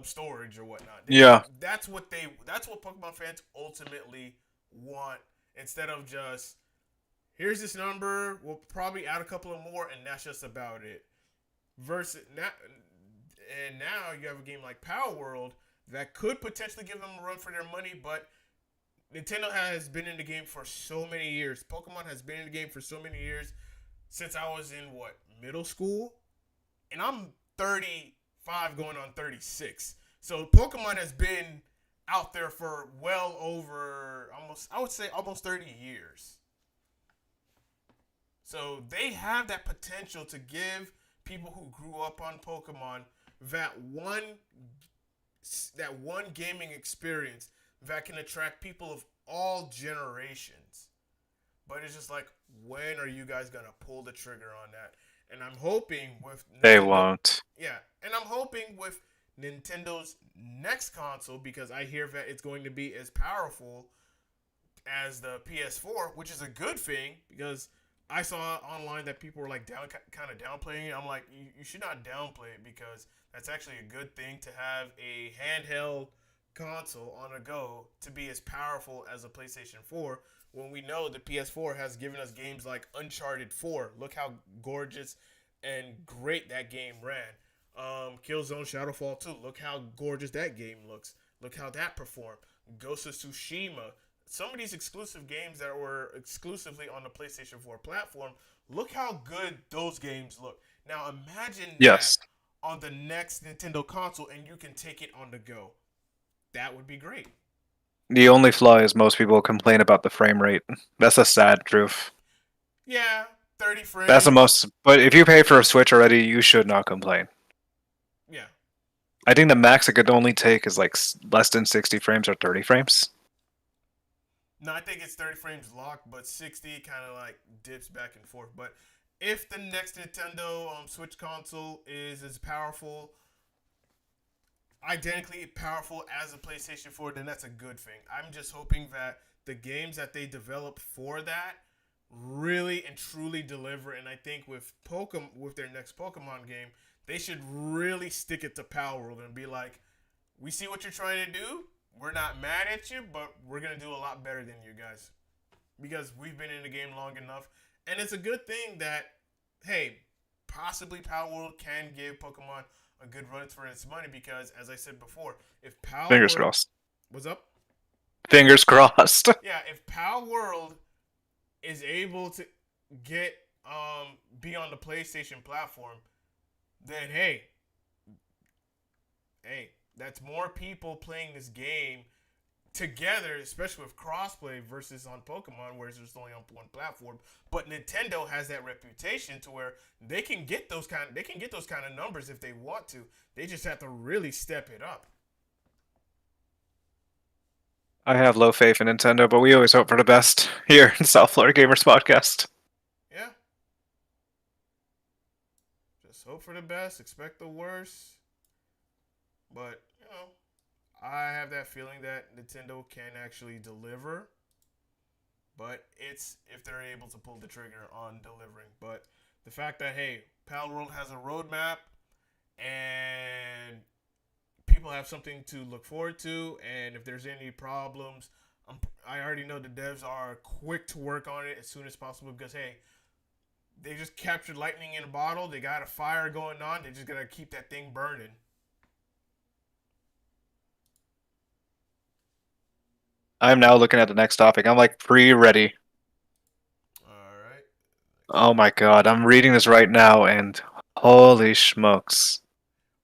storage or whatnot. Yeah. That's what Pokemon fans ultimately want instead of just here's this number, we'll probably add a couple of more, and that's just about it. Versus now you have a game like Power World that could potentially give them a run for their money, but Nintendo has been in the game for so many years. Pokemon has been in the game for so many years since I was in middle school, and I'm 35 going on 36. So Pokemon has been out there for well over almost I would say almost 30 years. So they have that potential to give people who grew up on Pokemon that one that one gaming experience that can attract people of all generations. But it's just like, when are you guys gonna pull the trigger on that? And I'm hoping with They Nintendo, won't. yeah, and I'm hoping with Nintendo's next console because I hear that it's going to be as powerful as the PS4, which is a good thing because I saw online that people were like kind of downplaying it. I'm like, you should not downplay it because that's actually a good thing to have a handheld console on a go to be as powerful as a PlayStation 4 when we know the PS4 has given us games like Uncharted 4. Look how gorgeous and great that game ran. Killzone Shadowfall 2. Look how gorgeous that game looks. Look how that performed. Ghost of Tsushima. Some of these exclusive games that were exclusively on the PlayStation 4 platform, look how good those games look. Now imagine that Yes. on the next Nintendo console and you can take it on the go. That would be great. The only flaw is most people complain about the frame rate. That's a sad truth. Yeah, 30 That's the frames. most. But if you pay for a Switch already, you should not complain. Yeah. I think the max it could only take is like less than 60 frames or 30 frames. No, I think it's 30 frames locked, but 60 kind of like dips back and forth. But if the next Nintendo Switch console is as powerful, identically powerful as a PlayStation 4, then that's a good thing. I'm just hoping that the games that they develop for that really and truly deliver. And I think with their next Pokemon game, they should really stick it to Power World and be like, we see what you're trying to do. We're not mad at you, but we're gonna do a lot better than you guys because we've been in the game long enough. And it's a good thing that, hey, possibly Power World can give Pokemon a good run for its money because, as I said before, if Power Fingers World, crossed. what's up? Fingers crossed. Yeah, if Power World is able to get be on the PlayStation platform, then hey, that's more people playing this game together, especially with crossplay versus on Pokemon, where it's just only on one platform. But Nintendo has that reputation to where they can get those kind of numbers if they want to. They just have to really step it up. I have low faith in Nintendo, but we always hope for the best here in South Florida Gamers Podcast. Yeah. Just hope for the best, expect the worst. But, I have that feeling that Nintendo can actually deliver. But it's if they're able to pull the trigger on delivering. But the fact that, hey, Pal World has a roadmap and people have something to look forward to, and if there's any problems, I already know the devs are quick to work on it as soon as possible because, hey, they just captured lightning in a bottle. They got a fire going on. They just got to keep that thing burning. I'm now looking at the next topic. I'm like pre-ready. All right. Oh my god, I'm reading this right now and holy smokes.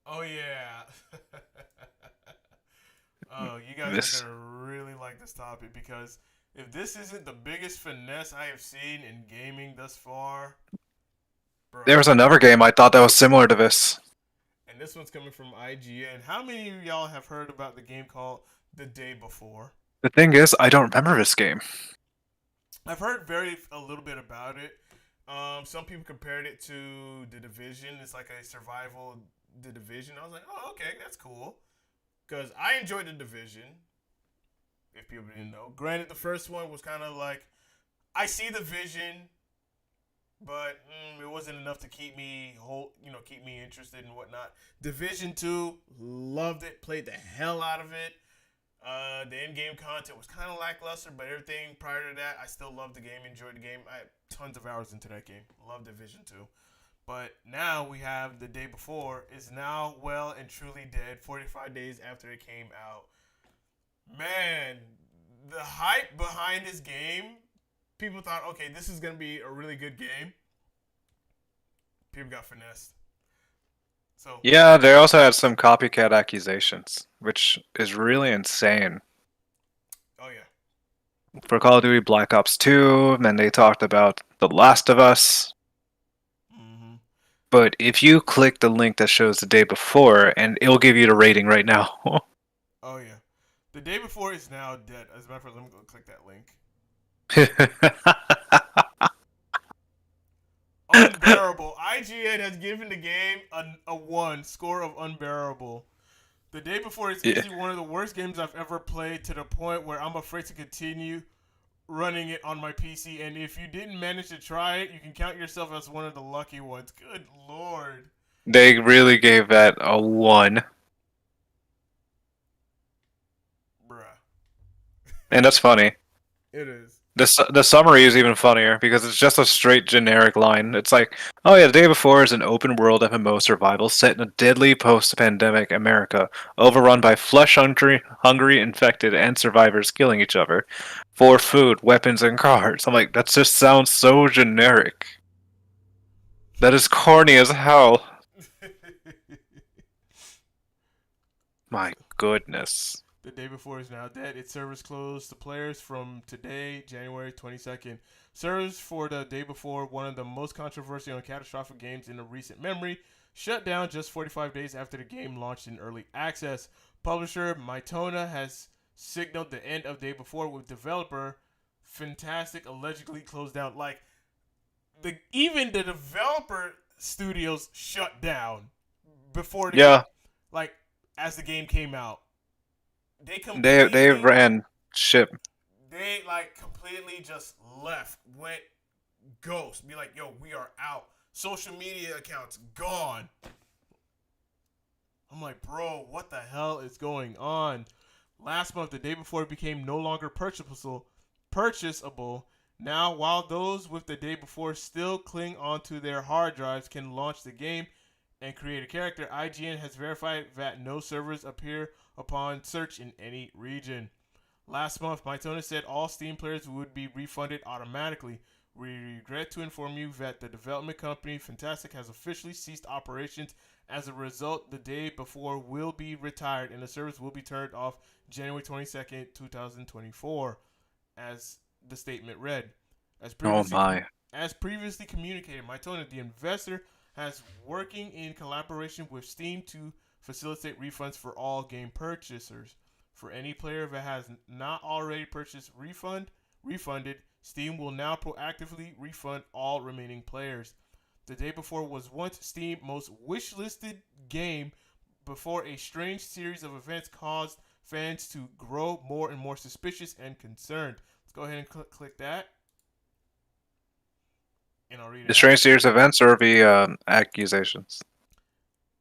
Oh, yeah. Oh, you guys This are going to really like this topic because if this isn't the biggest finesse I have seen in gaming thus far, bro. There was another game I thought that was similar to this. And this one's coming from IGN. How many of y'all have heard about the game called The Day Before? The thing is, I don't remember this game. I've heard a little bit about it. Some people compared it to The Division. It's like a survival The Division. I was like, oh, okay, that's cool. Because I enjoyed The Division, if people didn't know. Granted, the first one was kind of like, I see the vision, but it wasn't enough to keep me keep me interested and whatnot. Division 2, loved it, played the hell out of it. The in-game content was kind of lackluster, but everything prior to that, I still loved the game, enjoyed the game. I had tons of hours into that game. Loved Division 2. But now we have The Day Before is now well and truly dead 45 days after it came out. Man, the hype behind this game, people thought, okay, this is going to be a really good game. People got finessed. So Yeah, they also had some copycat accusations, which is really insane. Oh, yeah. For Call of Duty Black Ops 2, and then they talked about The Last of Us. Mm-hmm. But if you click the link that shows The Day Before, and it'll give you the rating right now. Oh, yeah. The Day Before is now dead. As a matter of fact, let me go click that link. Unbearable. IGN has given the game a 1 score of unbearable. The Day Before is easily one of the worst games I've ever played to the point where I'm afraid to continue running it on my PC. And if you didn't manage to try it, you can count yourself as one of the lucky ones. Good lord. They really gave that a 1. Bruh. And that's funny. It is. The summary is even funnier because it's just a straight generic line. It's like, oh yeah, The Day Before is an open world MMO survival set in a deadly post-pandemic America, overrun by flesh-hungry infected and survivors killing each other for food, weapons, and cars. I'm like, that just sounds so generic. That is corny as hell. My goodness. The Day Before is now dead. Its servers closed to players from today, January 22nd. Servers for The Day Before, one of the most controversial and catastrophic games in the recent memory, shut down just 45 days after the game launched in early access. Publisher Mytona has signaled the end of Day Before, with developer Fantastic allegedly closed down. Like even the developer studios shut down before the game. Yeah, Like as the game came out, they they completely ran ship. they like completely just left, went ghost. Be like, yo, we are out. Social media accounts gone. I'm like, bro, what the hell is going on? Last month, the day before it became no longer purchasable. Now, while those with the day before still cling onto their hard drives can launch the game and create a character, IGN has verified that no servers appear upon search in any region. Last month, Mytona said all Steam players would be refunded automatically. We regret to inform you that the development company Fantastic has officially ceased operations. As a result, the day before will be retired and the service will be turned off January 22nd, 2024, as the statement read. As Oh previously, my. as previously communicated, Mytona, the investor, has working in collaboration with Steam to facilitate refunds for all game purchasers. For any player that has not already purchased refunded, Steam will now proactively refund all remaining players. The day before was once Steam's most wishlisted game before a strange series of events caused fans to grow more and more suspicious and concerned. Let's go ahead and click that. And I'll read it The out. strange series events or the accusations?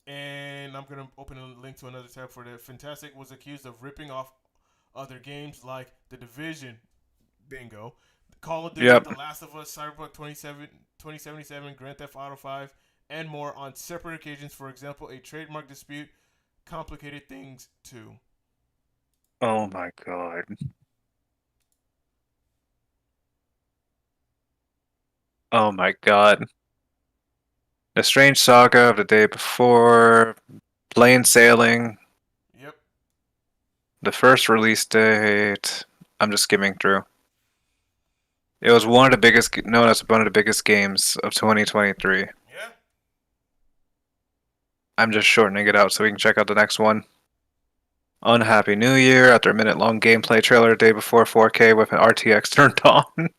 And I'm going to open a link to another tab for that. Fantastic was accused of ripping off other games like The Division, bingo, Call of Duty, Yep. The Last of Us, Cyberpunk 2077, Grand Theft Auto 5, and more on separate occasions. For example, a trademark dispute complicated things too. Oh my god. Oh my god. The strange saga of the day before, plain sailing, Yep. the first release date. I'm just skimming through. It was one of the biggest, known as one of the biggest games of 2023. Yeah. I'm just shortening it out so we can check out the next one. Unhappy New Year after a minute-long gameplay trailer the day before 4K with an RTX turned on.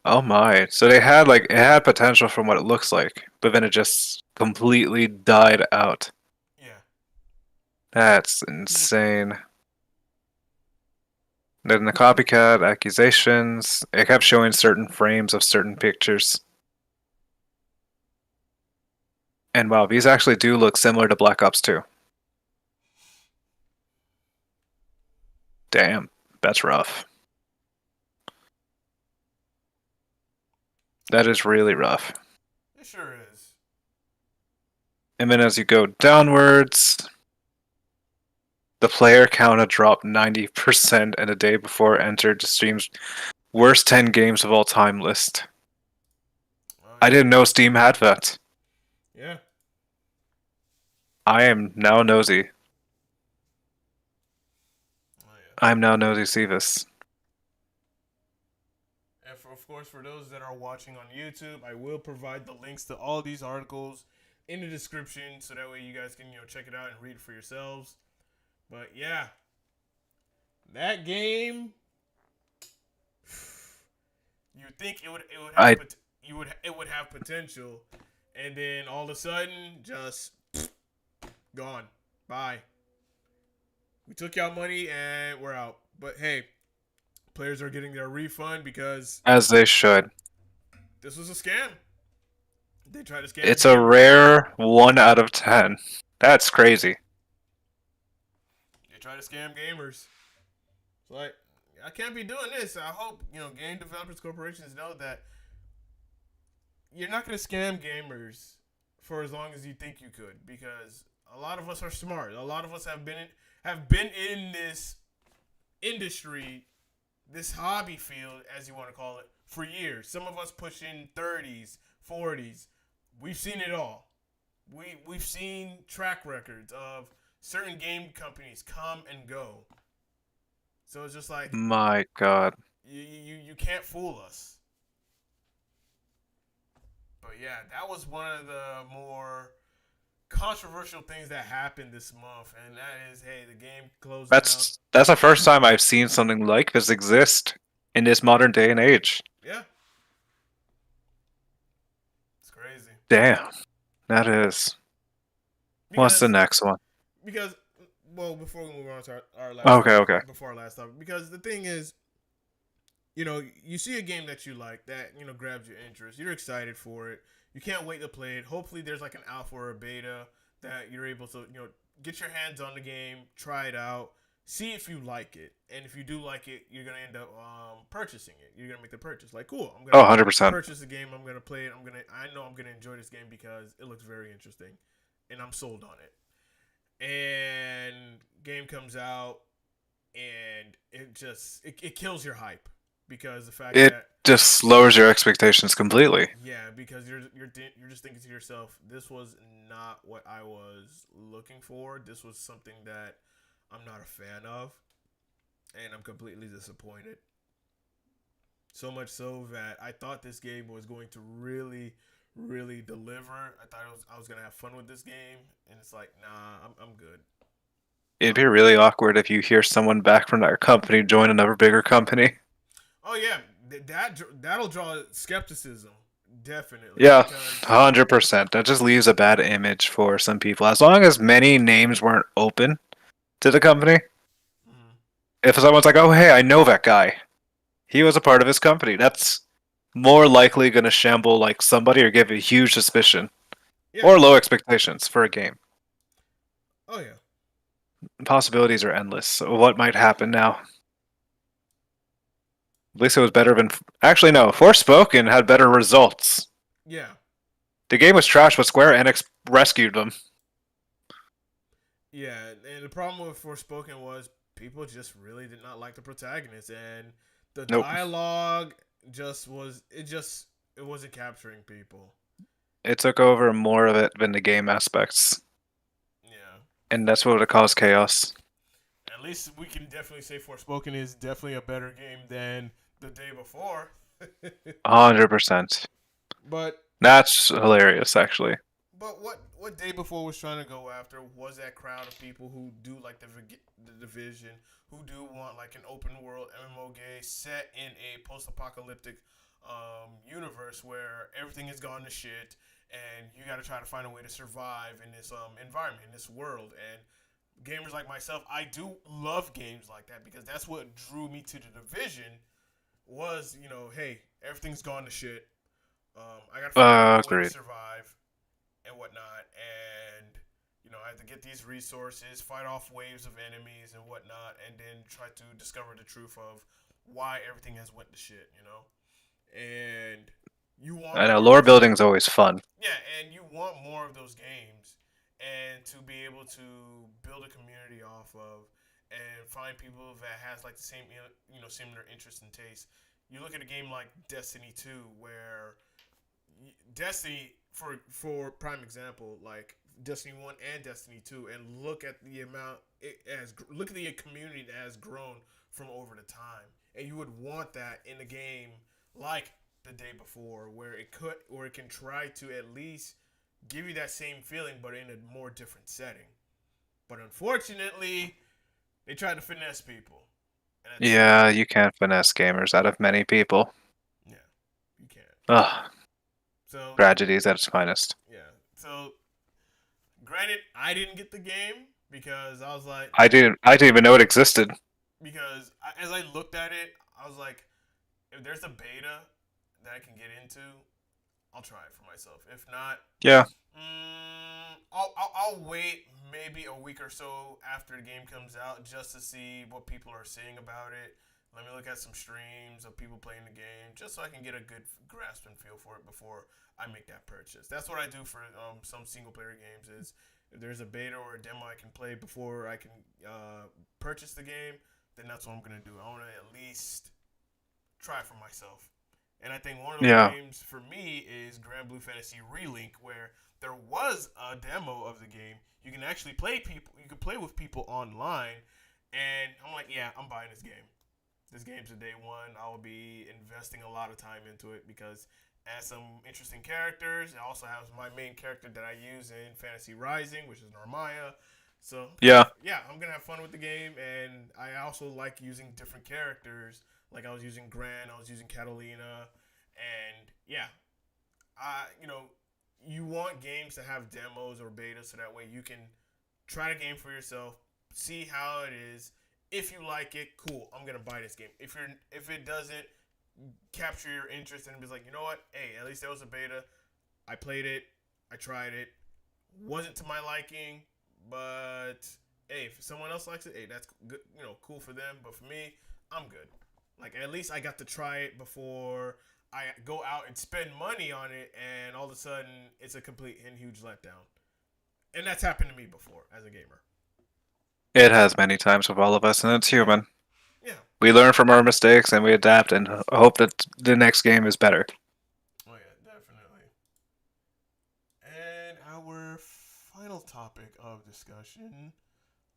Oh my. So they had it had potential from what it looks like, but then it just completely died out. Yeah. That's insane. Then the copycat accusations, it kept showing certain frames of certain pictures. And wow, these actually do look similar to Black Ops 2. Damn, that's rough. That is really rough. It sure is. And then as you go downwards, the player count had dropped 90% and a day before entered Steam's worst 10 games of all time list. Oh, yeah. I didn't know Steam had that. Yeah. I am now nosy. Oh, yeah. I'm now nosy Sevis. And of course, for those that are watching on YouTube, I will provide the links to all these articles in the description, so that way you guys can check it out and read it for yourselves. But yeah, that game, you think it would have potential, and then all of a sudden, just gone. Bye. We took y'all money and we're out. But hey, players are getting their refund because As they should. this was a scam. They tried to scam. It's a rare 1 out of 10. That's crazy. They try to scam gamers. So like, I can't be doing this. I hope game developers corporations know that you're not gonna scam gamers for as long as you think you could, because a lot of us are smart. A lot of us have been in this industry, this hobby field, as you want to call it, for years. Some of us pushing 30s, 40s. We've seen it all. We've seen track records of certain game companies come and go. So it's just like, My god. you can't fool us. But yeah, that was one of the more controversial things that happened this month, and that is, hey, the game closed down. That's the first time I've seen something like this exist. in this modern day and age. Yeah, it's crazy Damn, that is. What's the because next one? because well, before we move on to our last Okay, topic, okay. before our last topic, because the thing is, you see a game that you like that grabs your interest. You're excited for it. You can't wait to play it. Hopefully, there's like an alpha or a beta that you're able to get your hands on the game, try it out, see if you like it, and if you do like it, you're gonna end up purchasing it. You're gonna make the purchase. Like, cool, I'm Oh, gonna 100%. purchase the game. I'm gonna play it. I know I'm gonna enjoy this game because it looks very interesting, and I'm sold on it. And game comes out, and it kills your hype because the fact It that just lowers your expectations completely. yeah, because you're just thinking to yourself, this was not what I was looking for. This was something that I'm not a fan of, and I'm completely disappointed. So much so that I thought this game was going to really, really deliver. I was gonna have fun with this game, and it's like, nah, I'm good. It'd be really awkward if you hear someone back from that company join another bigger company. Oh yeah, that'll draw skepticism definitely Yeah, because 100%. That just leaves a bad image for some people. As long as many names weren't open to the company, mm, if someone's like, "Oh, hey, I know that guy. He was a part of his company," that's more likely going to shamble like somebody or give a huge suspicion yeah, or low expectations for a game. oh yeah, Possibilities are endless. So what might happen now? At least it was better than. Actually, no. Forspoken had better results. yeah, The game was trash, but Square Enix rescued them. yeah. And the problem with Forspoken was people just really did not like the protagonist, and the Nope. dialogue it wasn't capturing people. It took over more of it than the game aspects, Yeah. and that's what would cause chaos. At least we can definitely say Forspoken is definitely a better game than the day before. 100%. but That's hilarious, actually. But what Day Before was trying to go after was that crowd of people who do like the division, who do want like an open world MMO game set in a post apocalyptic universe where everything has gone to shit, and you got to try to find a way to survive in this environment, in this world. And gamers like myself, I do love games like that because that's what drew me to the division. Was hey, everything's gone to shit. I gotta find a way to Agreed. survive and whatnot, and I have to get these resources, fight off waves of enemies and whatnot, and then try to discover the truth of why everything has went to shit. And you want I know more of lore those building's games. always fun. Yeah, and you want more of those games, and to be able to build a community off of, and find people that has like the same similar interests and tastes. You look at a game like Destiny 2, where Destiny, for prime example, like Destiny 1 and Destiny 2, and look at the amount look at the community that has grown from over the time, and you would want that in a game like the Day Before, where it can try to at least give you that same feeling, but in a more different setting. But unfortunately, they tried to finesse people, and that Yeah, sucks. you can't finesse gamers out of many people. Yeah, you can't. Ugh, So tragedies at its finest. yeah, so granted, I didn't get the game because I was like, I didn't even know it existed. as I looked at it, I was like, if there's a beta that I can get into, I'll try it for myself. If not, Yeah, I'll wait maybe a week or so after the game comes out just to see what people are saying about it. Let me look at some streams of people playing the game just so I can get a good grasp and feel for it before I make that purchase. That's what I do for some single player games. Is if there's a beta or a demo I can play before I can purchase the game, then that's what I'm gonna do. I want to at least try for myself. And I think one of those yeah. games for me is Grand Blue Fantasy Relink, where there was a demo of the game. You can actually play people. You can play with people online, and I'm like, yeah, I'm buying this game. This game's a day one. I will be investing a lot of time into it because it has some interesting characters. It also has my main character that I use in Fantasy Rising, which is Narmaya. So Yeah. yeah, I'm gonna have fun with the game, and I also like using different characters Like I was using Gran, I was using Catalina, and yeah, you want games to have demos or betas so that way you can try the game for yourself, see how it is. If you like it, cool. I'm gonna buy this game. If it doesn't capture your interest and be like, you know what? Hey, at least there was a beta. I played it. I tried it. Wasn't to my liking, but hey, if someone else likes it, hey, that's good. Cool for them. But for me, I'm good. Like at least I got to try it before I go out and spend money on it, and all of a sudden it's a complete and huge letdown. And that's happened to me before as a gamer. It has many times with all of us, and it's human. Yeah. We learn from our mistakes and we adapt and hope that the next game is better. Oh yeah, definitely. And our final topic of discussion.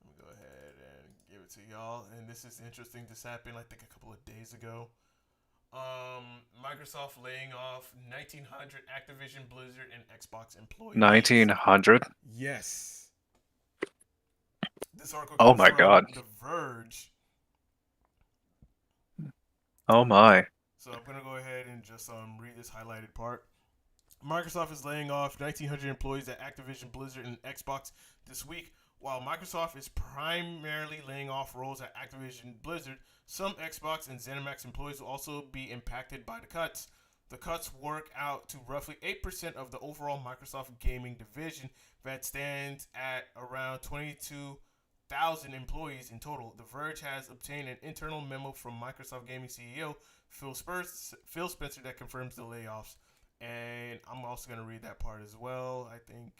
Let me go ahead and give it to y'all. And this is interesting. This happened, I think, a couple of days ago. Microsoft laying off 1,900 Activision Blizzard and Xbox employees. 1900? Yes. This article Oh comes my from god. The Verge. Oh my. So I'm gonna go ahead and just read this highlighted part. Microsoft is laying off 1,900 employees at Activision Blizzard and Xbox this week. While Microsoft is primarily laying off roles at Activision Blizzard, some Xbox and ZeniMax employees will also be impacted by the cuts. The cuts work out to roughly 8% of the overall Microsoft gaming division that stands at around 22,000 employees in total. The Verge has obtained an internal memo from Microsoft Gaming CEO Phil Spencer that confirms the layoffs. And I'm also going to read that part as well, I think.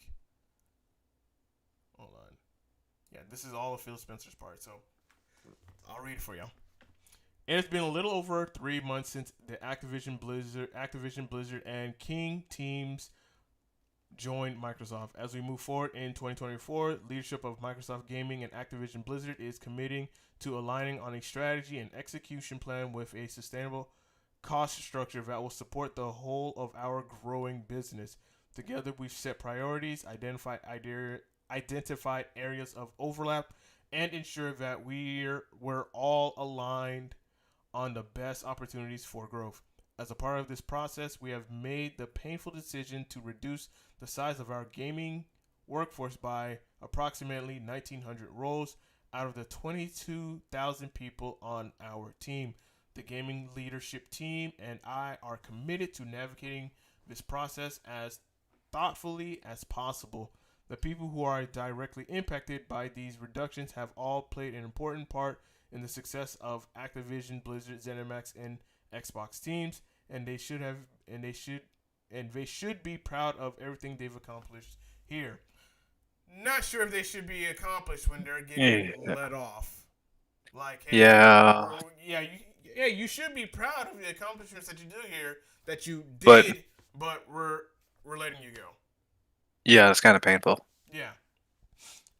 Hold on. Yeah, this is all of Phil Spencer's part, so I'll read it for you. It's been a little over 3 months since the Activision Blizzard, and King teams joined Microsoft. As we move forward in 2024, leadership of Microsoft Gaming and Activision Blizzard is committing to aligning on a strategy and execution plan with a sustainable cost structure that will support the whole of our growing business. Together, we've set priorities, identified areas of overlap, and ensure that we're all aligned on the best opportunities for growth. As a part of this process, we have made the painful decision to reduce the size of our gaming workforce by approximately 1,900 roles out of the 22,000 people on our team. The gaming leadership team and I are committed to navigating this process as thoughtfully as possible. The people who are directly impacted by these reductions have all played an important part in the success of Activision, Blizzard, ZeniMax, and Xbox teams, and they should be proud of everything they've accomplished here. Not sure if they should be accomplished when they're getting let off. Like, hey, you should be proud of the accomplishments that you do here, that you did, but we're letting you go. Yeah, it's kind of painful. Yeah.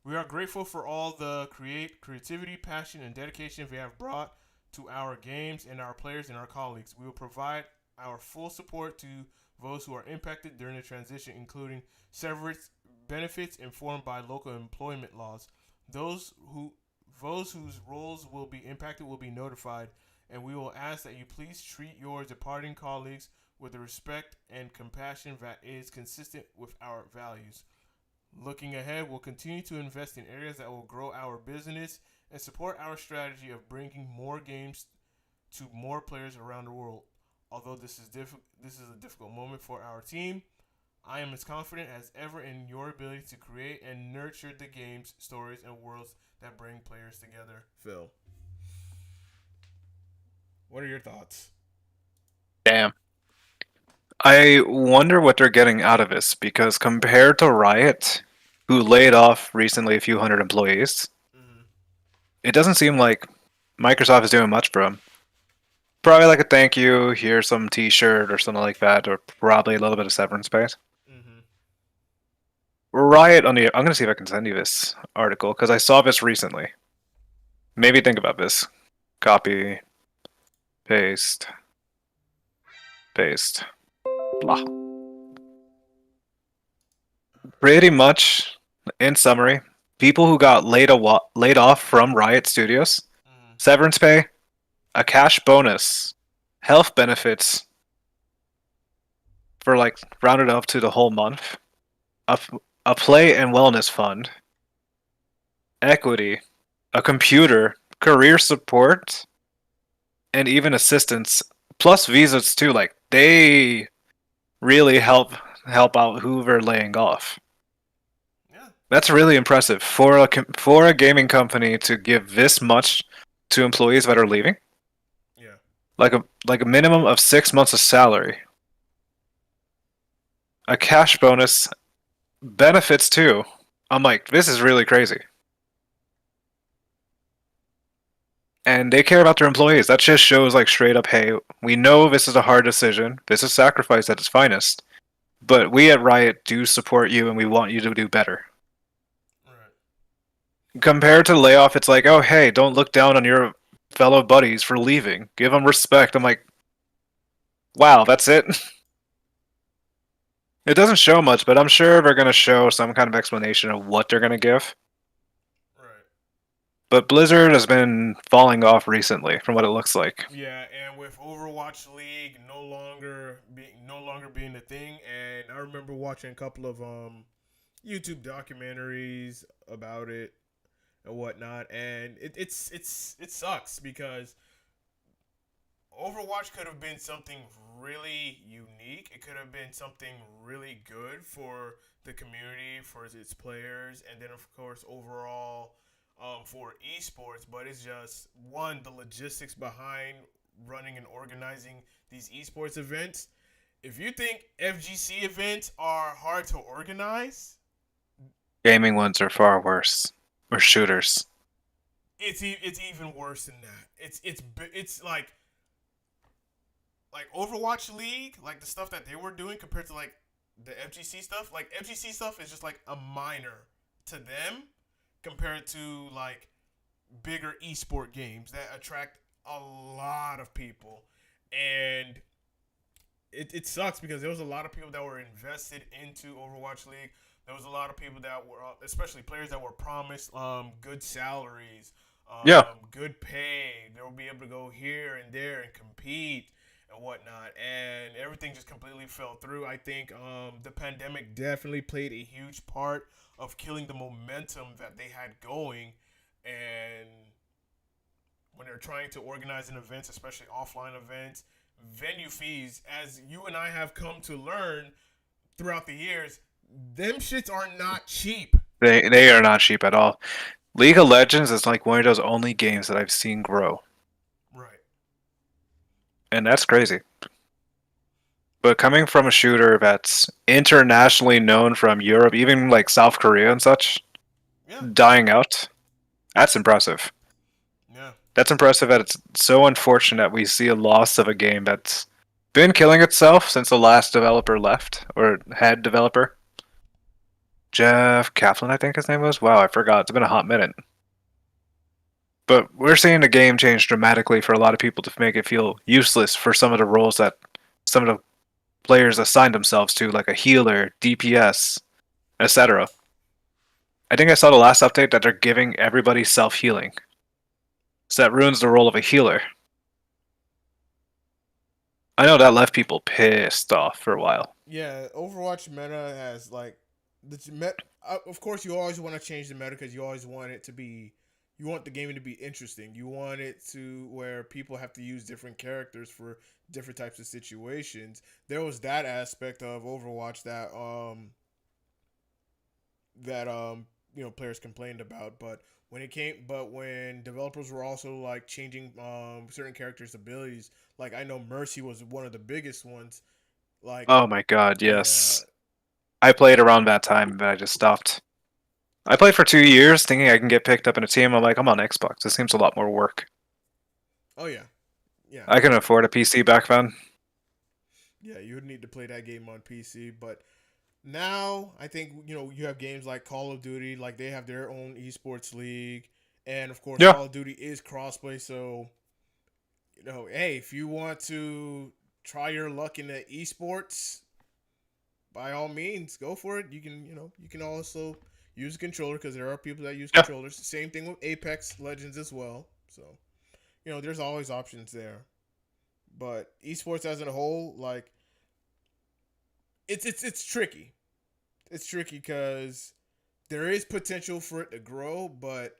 We are grateful for all the creativity, passion, and dedication they have brought to our games and our players and our colleagues. We will provide our full support to those who are impacted during the transition, including severance benefits informed by local employment laws. Those whose roles will be impacted will be notified, and we will ask that you please treat your departing colleagues with the respect and compassion that is consistent with our values. Looking ahead, we'll continue to invest in areas that will grow our business and support our strategy of bringing more games to more players around the world. Although this is a difficult moment for our team, I am as confident as ever in your ability to create and nurture the games, stories, and worlds that bring players together. Phil, what are your thoughts? Damn. I wonder what they're getting out of this, because compared to Riot, who laid off recently a few hundred employees, it doesn't seem like Microsoft is doing much for them. Probably like a thank you, here's some t-shirt or something like that, or probably a little bit of severance pay. Riot, I'm going to see if I can send you this article, because I saw this recently. Maybe think about this. Copy. Paste. Paste. Blah. Pretty much, in summary, people who got laid off from Riot Studios, severance pay, a cash bonus, health benefits for like rounded up to the whole month, a, a play and wellness fund, equity, a computer, career support, and even assistance, plus visas too. Like they really help out whoever laying off. Yeah. That's really impressive for a gaming company to give this much to employees that are leaving. Yeah. Like a minimum of 6 months of salary, a cash bonus, benefits too. I'm like, this is really crazy. And they care about their employees. That just shows like straight up, hey, we know this is a hard decision. This is sacrifice at its finest. But we at Riot do support you and we want you to do better. Right. Compared to layoff, it's like, oh hey, don't look down on your fellow buddies for leaving. Give them respect. I'm like, wow, that's it. It doesn't show much, but I'm sure they're gonna show some kind of explanation of what they're gonna give. Right. But Blizzard has been falling off recently, from what it looks like. Yeah, and with Overwatch League no longer being a thing, and I remember watching a couple of YouTube documentaries about it and whatnot, and it sucks because Overwatch could have been something really unique. It could have been something really good for the community, for its players, and then of course overall for esports. But it's just one, the logistics behind running and organizing these esports events. If you think FGC events are hard to organize, Gaming ones are far worse. Or shooters. it's even worse than that. It's like Overwatch League, like the stuff that they were doing compared to like the FGC stuff. Like FGC stuff is just like a minor to them compared to like bigger esport games that attract a lot of people. And it sucks because there was a lot of people that were invested into Overwatch League. There was a lot of people that were, especially players that were promised good salaries, Yeah. good pay. They will be able to go here and there and compete and whatnot. And everything just completely fell through. I think the pandemic definitely played a huge part of killing the momentum that they had going. And when they're trying to organize an event, especially offline events, venue fees, as you and I have come to learn throughout the years, them shits are not cheap. They are not cheap at all. League of Legends is like one of those only games that I've seen grow. Right. And that's crazy. But coming from a shooter that's internationally known from Europe, even like South Korea and such, Yeah. dying out, that's impressive. Yeah. That's impressive that it's so unfortunate we see a loss of a game that's been killing itself since the last developer left, or head developer. Jeff Kaplan, I think his name was. Wow, I forgot. It's been a hot minute. But we're seeing the game change dramatically for a lot of people to make it feel useless for some of the roles that some of the players assign themselves to, like a healer, DPS, etc. I think I saw the last update that they're giving everybody self-healing. So that ruins the role of a healer. I know that left people pissed off for a while. Yeah. Overwatch meta has like of course, you always want to change the meta because you always want it to be. You want the game to be interesting. You want it to where people have to use different characters for different types of situations. There was that aspect of Overwatch that players complained about, but when developers were also like changing certain characters' abilities, like I know Mercy was one of the biggest ones. Like, Oh my god, yeah, yes. I played around that time, but I just stopped. I played for 2 years thinking I can get picked up in a team. I'm like, I'm on Xbox. This seems a lot more work. oh yeah, yeah, I couldn't afford a PC back then. yeah. You would need to play that game on PC, but now I think you have games like Call of Duty, like they have their own esports league, and of course Yeah. Call of Duty is crossplay. So hey, if you want to try your luck in the esports, by all means, go for it. You can also use a controller because there are people that use Yeah. controllers. Same thing with Apex Legends as well. So there's always options there. But esports as a whole, like it's tricky. It's tricky because there is potential for it to grow, but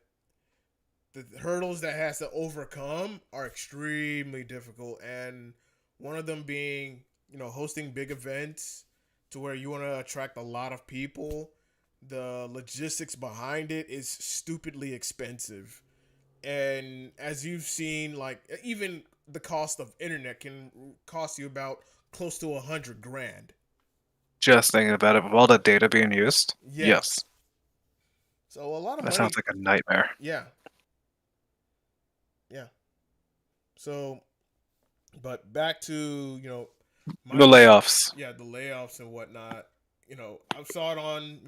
the hurdles that has to overcome are extremely difficult, and one of them being hosting big events to where you want to attract a lot of people. The logistics behind it is stupidly expensive, and as you've seen, like even the cost of internet can cost you about close to 100 grand. Just thinking about it, with all the data being used, Yeah, yes, so a lot of that sounds money. like a nightmare. Yeah, yeah. So, but back to The Microsoft. layoffs. Yeah, the layoffs and whatnot. I saw it on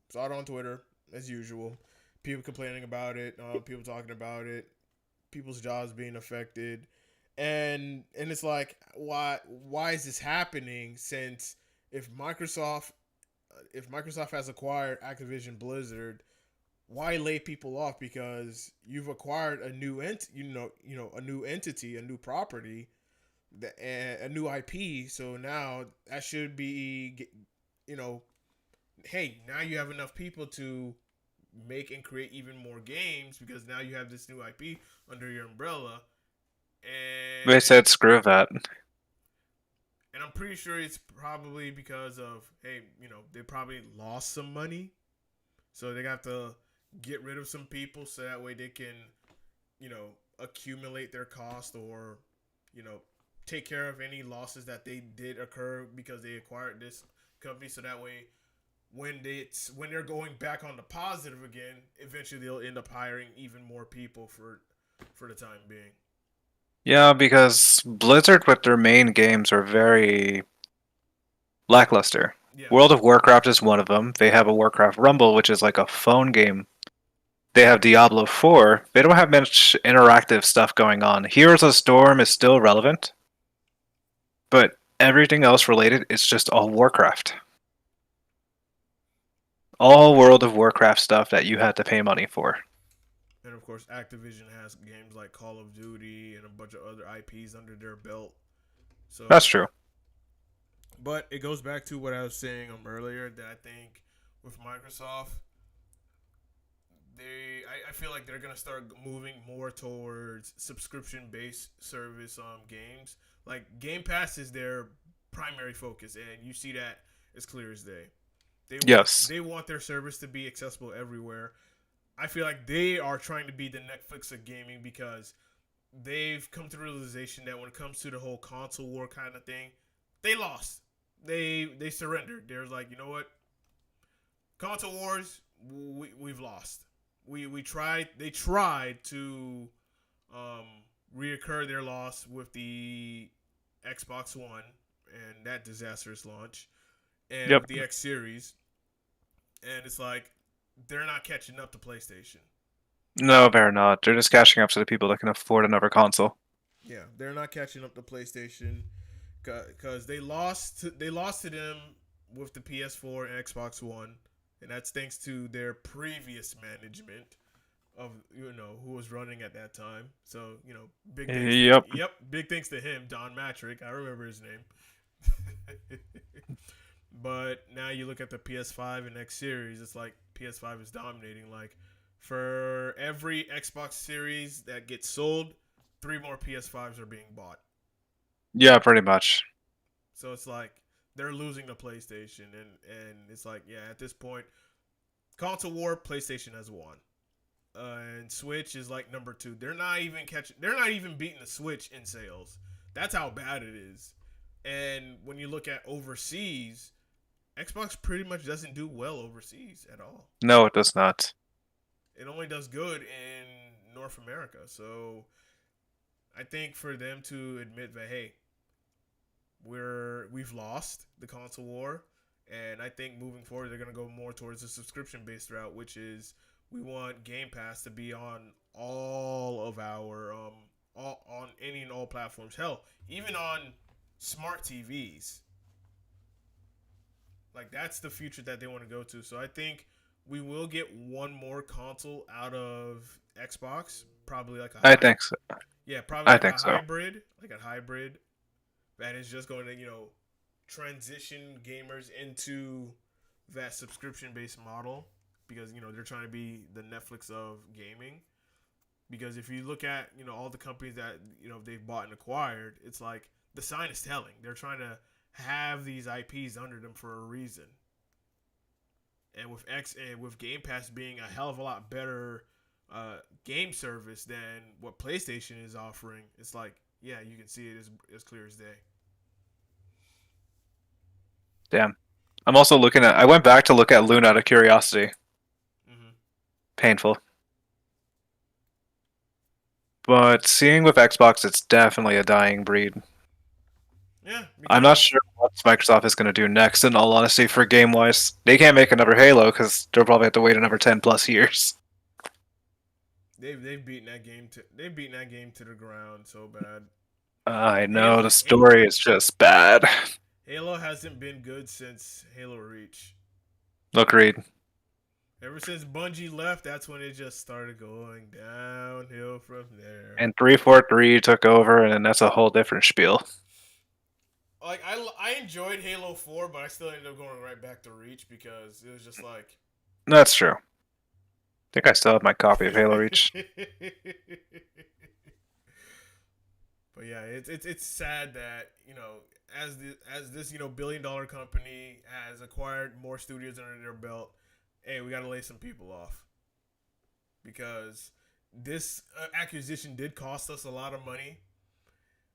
saw it on Twitter as usual. People complaining about it. People talking about it. People's jobs being affected, and it's like why is this happening? Since if Microsoft if Microsoft has acquired Activision Blizzard, why lay people off because you've acquired a new a new entity, a new property, a new IP. So now that should be, you know, hey, now you have enough people to make and create even more games because now you have this new IP under your umbrella, They and said screw that. I'm pretty sure it's probably because of hey, they probably lost some money, so they got to get rid of some people so that way they can, accumulate their cost or, you know, take care of any losses that they did occur because they acquired this company. So that way, when they're going back on the positive again, eventually they'll end up hiring even more people for the time being. Yeah, because Blizzard with their main games are very lackluster. Yeah, World of Warcraft is one of them. They have a Warcraft Rumble, which is like a phone game. They have Diablo 4. They don't have much interactive stuff going on. Heroes of Storm is still relevant, but everything else related is just all Warcraft. All World of Warcraft stuff that you had to pay money for. and of course Activision has games like Call of Duty and a bunch of other IPs under their belt. That's So, true. but it goes back to what I was saying earlier that I think with Microsoft, I feel like they're gonna start moving more towards subscription based service games. Like Game Pass is their primary focus, and you see that as clear as day. Yes. They want their service to be accessible everywhere. I feel like they are trying to be the Netflix of gaming because they've come to the realization that when it comes to the whole console war kind of thing, they lost. They surrendered. They're like, you know what? Console wars, we've lost. We tried. They tried to um, reoccur their loss with the Xbox One and that disastrous launch, and Yep. with the X Series, and it's like they're not catching up to PlayStation. No, they're not. They're just catching up to the people that can afford another console. Yeah, they're not catching up to PlayStation because they lost to them with the PS4 and Xbox One, and that's thanks to their previous management of who was running at that time. So big thanks. Yep. Yep, big thanks to him, Don Matrick. I remember his name. But now you look at the PS5 and X Series, it's like PS5 is dominating. Like for every Xbox Series that gets sold, three more PS5s are being bought. Yeah, pretty much. So it's like they're losing to PlayStation, and it's like yeah, at this point, console war, PlayStation has won, and Switch is like number two. They're not even catching. They're not even beating the Switch in sales. That's how bad it is. And when you look at overseas, Xbox pretty much doesn't do well overseas at all. No, it does not. It only does good in North America. So I think for them to admit that hey, we've lost the console war, and I think moving forward they're gonna go more towards a subscription based route, which is we want Game Pass to be on all of our on any and all platforms. Hell, even on smart TVs. Like that's the future that they want to go to. So I think we will get one more console out of Xbox, probably like a I high. think so. Yeah, probably I like think so. a hybrid that is just going to transition gamers into that subscription based model because they're trying to be the Netflix of gaming. Because if you look at all the companies that they've bought and acquired, it's like the sign is telling. They're trying to have these IPs under them for a reason. And with Game Pass being a hell of a lot better game service than what PlayStation is offering, it's like you can see it as clear as day. Damn. I'm also looking at. I went back to look at Luna out of curiosity. Mm-hmm. Painful. But seeing with Xbox, it's definitely a dying breed. Yeah, I'm not sure what Microsoft is going to do next, in all honesty, for game wise. They can't make another Halo because they'll probably have to wait another 10 plus years. they've beaten that game to the ground so bad. I know, Halo, the story is just bad. Halo hasn't been good since Halo Reach. Agreed. Ever since Bungie left, that's when it just started going downhill from there. And 343 took over, and that's a whole different spiel. Like I enjoyed Halo 4, but I still ended up going right back to Reach because it was just like That's true. I think I still have my copy of Halo Reach. But yeah, it's sad that as this $1 billion company has acquired more studios under their belt, hey, we got to lay some people off because this acquisition did cost us a lot of money,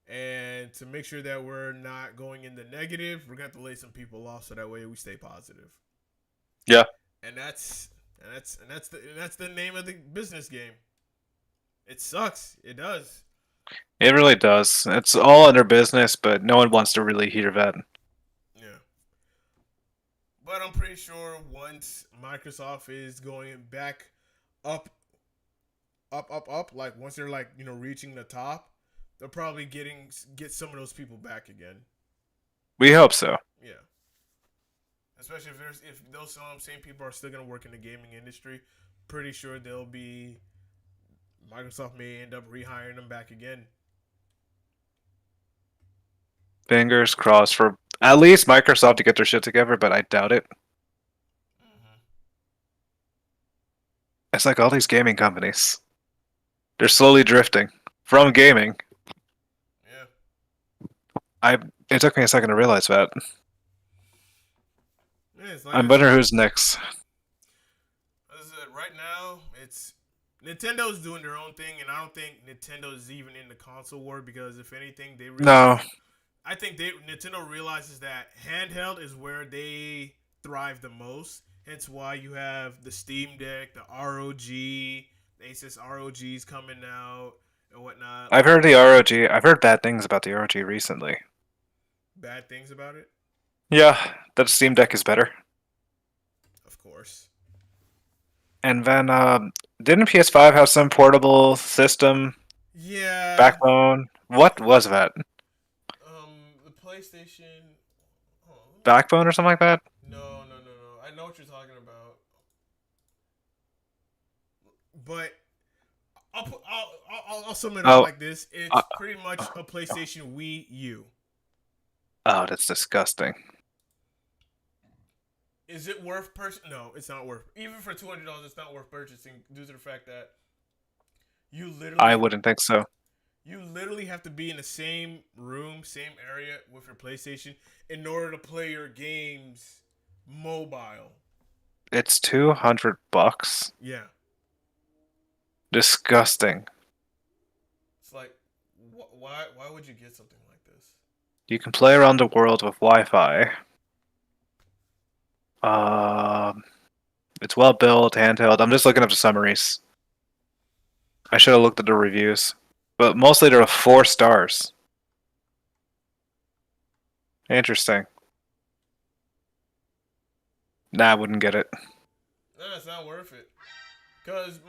and to make sure that we're not going in the negative, we're gonna have to lay some people off so that way we stay positive. Yeah. And that's the name of the business game. It sucks. It does. It really does. It's all under business, but no one wants to really hear that. Yeah. But I'm pretty sure once Microsoft is going back up, up, like once they're like reaching the top, they'll probably get some of those people back again. We hope so. Yeah. Especially if those same people are still gonna work in the gaming industry, pretty sure Microsoft may end up rehiring them back again. Fingers crossed for at least Microsoft to get their shit together, but I doubt it. Mm-hmm. It's like all these gaming companies. They're slowly drifting from gaming. Yeah. It took me a second to realize that. Yeah, it's like I'm wondering who's next. Right now, it's Nintendo's doing their own thing, and I don't think Nintendo is even in the console war because if anything, No. I think Nintendo realizes that handheld is where they thrive the most. Hence why you have the Steam Deck, the ROG, the Asus ROGs coming out and whatnot. I've heard the ROG. I've heard bad things about the ROG recently. Bad things about it? Yeah, that Steam Deck is better. Of course. And then, didn't PS5 have some portable system? Yeah. Backbone? What was that? The PlayStation. Backbone or something like that? No. I know what you're talking about. But I'll sum it up like this. It's pretty much a PlayStation Wii U. Oh, that's disgusting. Is it worth purchasing? No, it's not worth. Even for $200, it's not worth purchasing due to the fact that you literally. I wouldn't think so. You literally have to be in the same room, same area with your PlayStation in order to play your games mobile. It's $200. Yeah. Disgusting. It's like, why would you get something like this? You can play around the world with Wi-Fi. It's well built, handheld. I'm just looking up the summaries. I should have looked at the reviews, but mostly they're 4 stars. Interesting. Nah, I wouldn't get it. No, it's not worth it. Because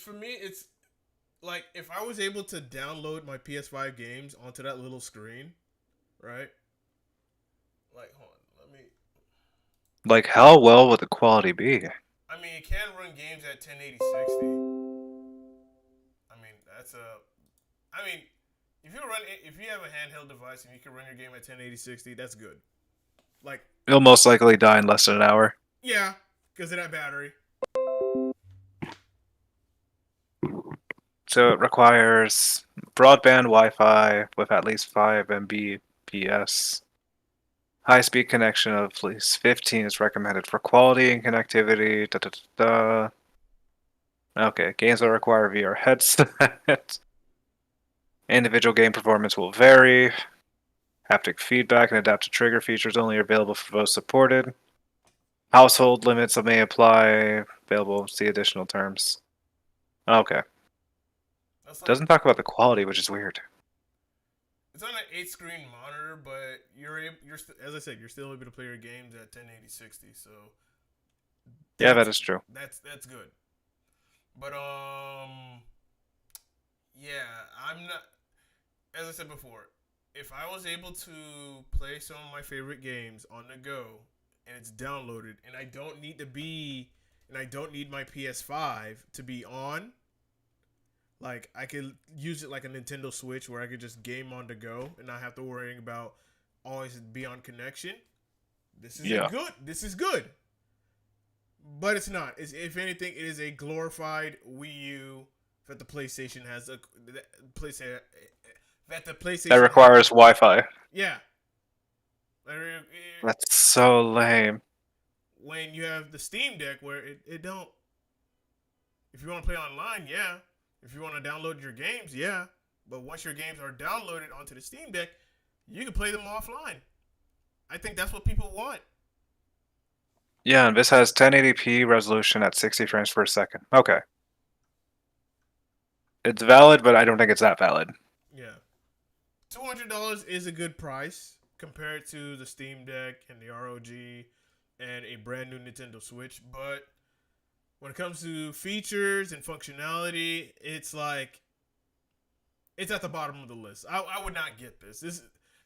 for me, it's like if I was able to download my PS5 games onto that little screen, right? Like, hold on, let me. Like, how well would the quality be? I mean, it can run games at 1080 60. I mean, I mean, if you have a handheld device and you can run your game at 1080 60, that's good. Like, It'll most likely die in less than an hour. yeah, because of that battery. So it requires broadband Wi-Fi with at least 5 Mbps. High-speed connection of at least 15 is recommended for quality and connectivity. Da, da, da, da. Okay, games that require VR headset. Individual game performance will vary. Haptic feedback and adaptive trigger features only available for those supported. Household limits may apply. Available. See additional terms. Okay. That's like Doesn't talk about the quality, which is weird. it's on an 8 screen monitor, but as I said, you're still able to play your games at 1080 60. So Yeah, that that's is true. that's good. But yeah, I'm not. As I said before, if I was able to play some of my favorite games on the go and it's downloaded, and I don't need my PS5 to be on, like I could use it like a Nintendo Switch where I could just game on the go and not have to worry about always be on connection. Yeah. This is good. But it's not. If anything, it is a glorified Wii U that the PlayStation has a PlayStation that the PlayStation That requires Wi-Fi. yeah. That's so lame. When you have the Steam Deck where it don't. If you want to play online, yeah. If you want to download your games, yeah. But once your games are downloaded onto the Steam Deck, you can play them offline. I think that's what people want. Yeah, and this has 1080p resolution at 60 frames per second. Okay. It's valid, but I don't think it's that valid. Yeah. $200 is a good price compared to the Steam Deck and the ROG and a brand new Nintendo Switch. But when it comes to features and functionality, it's like it's at the bottom of the list. I would not get this.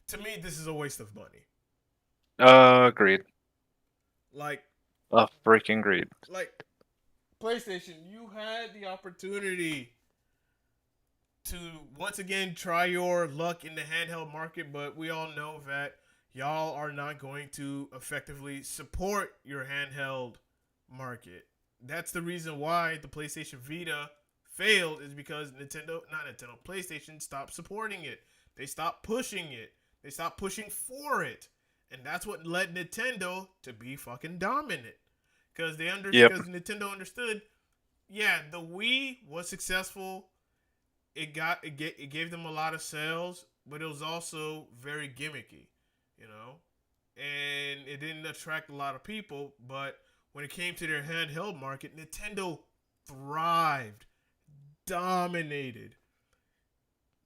To me, this is a waste of money. Agreed. Like Freaking agreed. like PlayStation, you had the opportunity to once again try your luck in the handheld market, but we all know that y'all are not going to effectively support your handheld market. That's the reason why the PlayStation Vita failed is because PlayStation stopped supporting it. They stopped pushing it. They stopped pushing for it. And that's what led Nintendo to be fucking dominant. Because because Nintendo understood, yeah, the Wii was successful. It gave them a lot of sales, but it was also very gimmicky, you know, and it didn't attract a lot of people. But when it came to their handheld market, Nintendo thrived, dominated.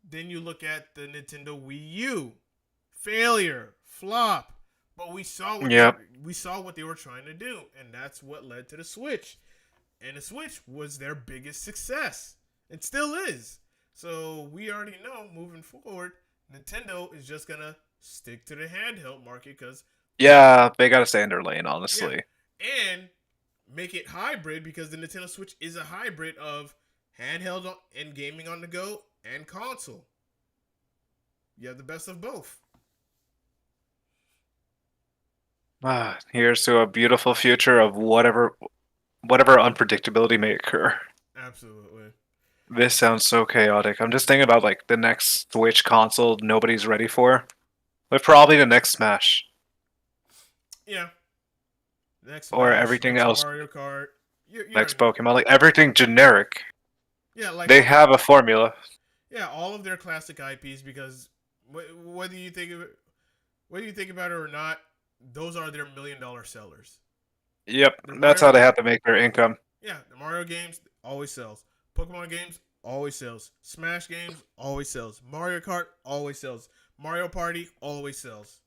Then you look at the Nintendo Wii U, failure, flop. But we saw what they were trying to do, and that's what led to the Switch. And the Switch was their biggest success, and still is. So we already know moving forward, Nintendo is just gonna stick to the handheld market because they gotta stay in their lane, honestly. yeah, and make it hybrid because the Nintendo Switch is a hybrid of handheld and gaming on the go and console. You have the best of both. Here's to a beautiful future of whatever unpredictability may occur. Absolutely. This sounds so chaotic. I'm just thinking about like the next Switch console nobody's ready for. But probably the next Smash. Yeah. Next or Smash, everything next else. Mario Kart. Next Pokemon, like everything generic. Yeah, like they have a formula. Yeah, all of their classic IPs because whether you think about it or not, those are their $1 million sellers. Yep, that's how they have to make their income. Yeah, the Mario games always sells. Pokemon games always sells. Smash games always sells. Mario Kart always sells. Mario Party always sells.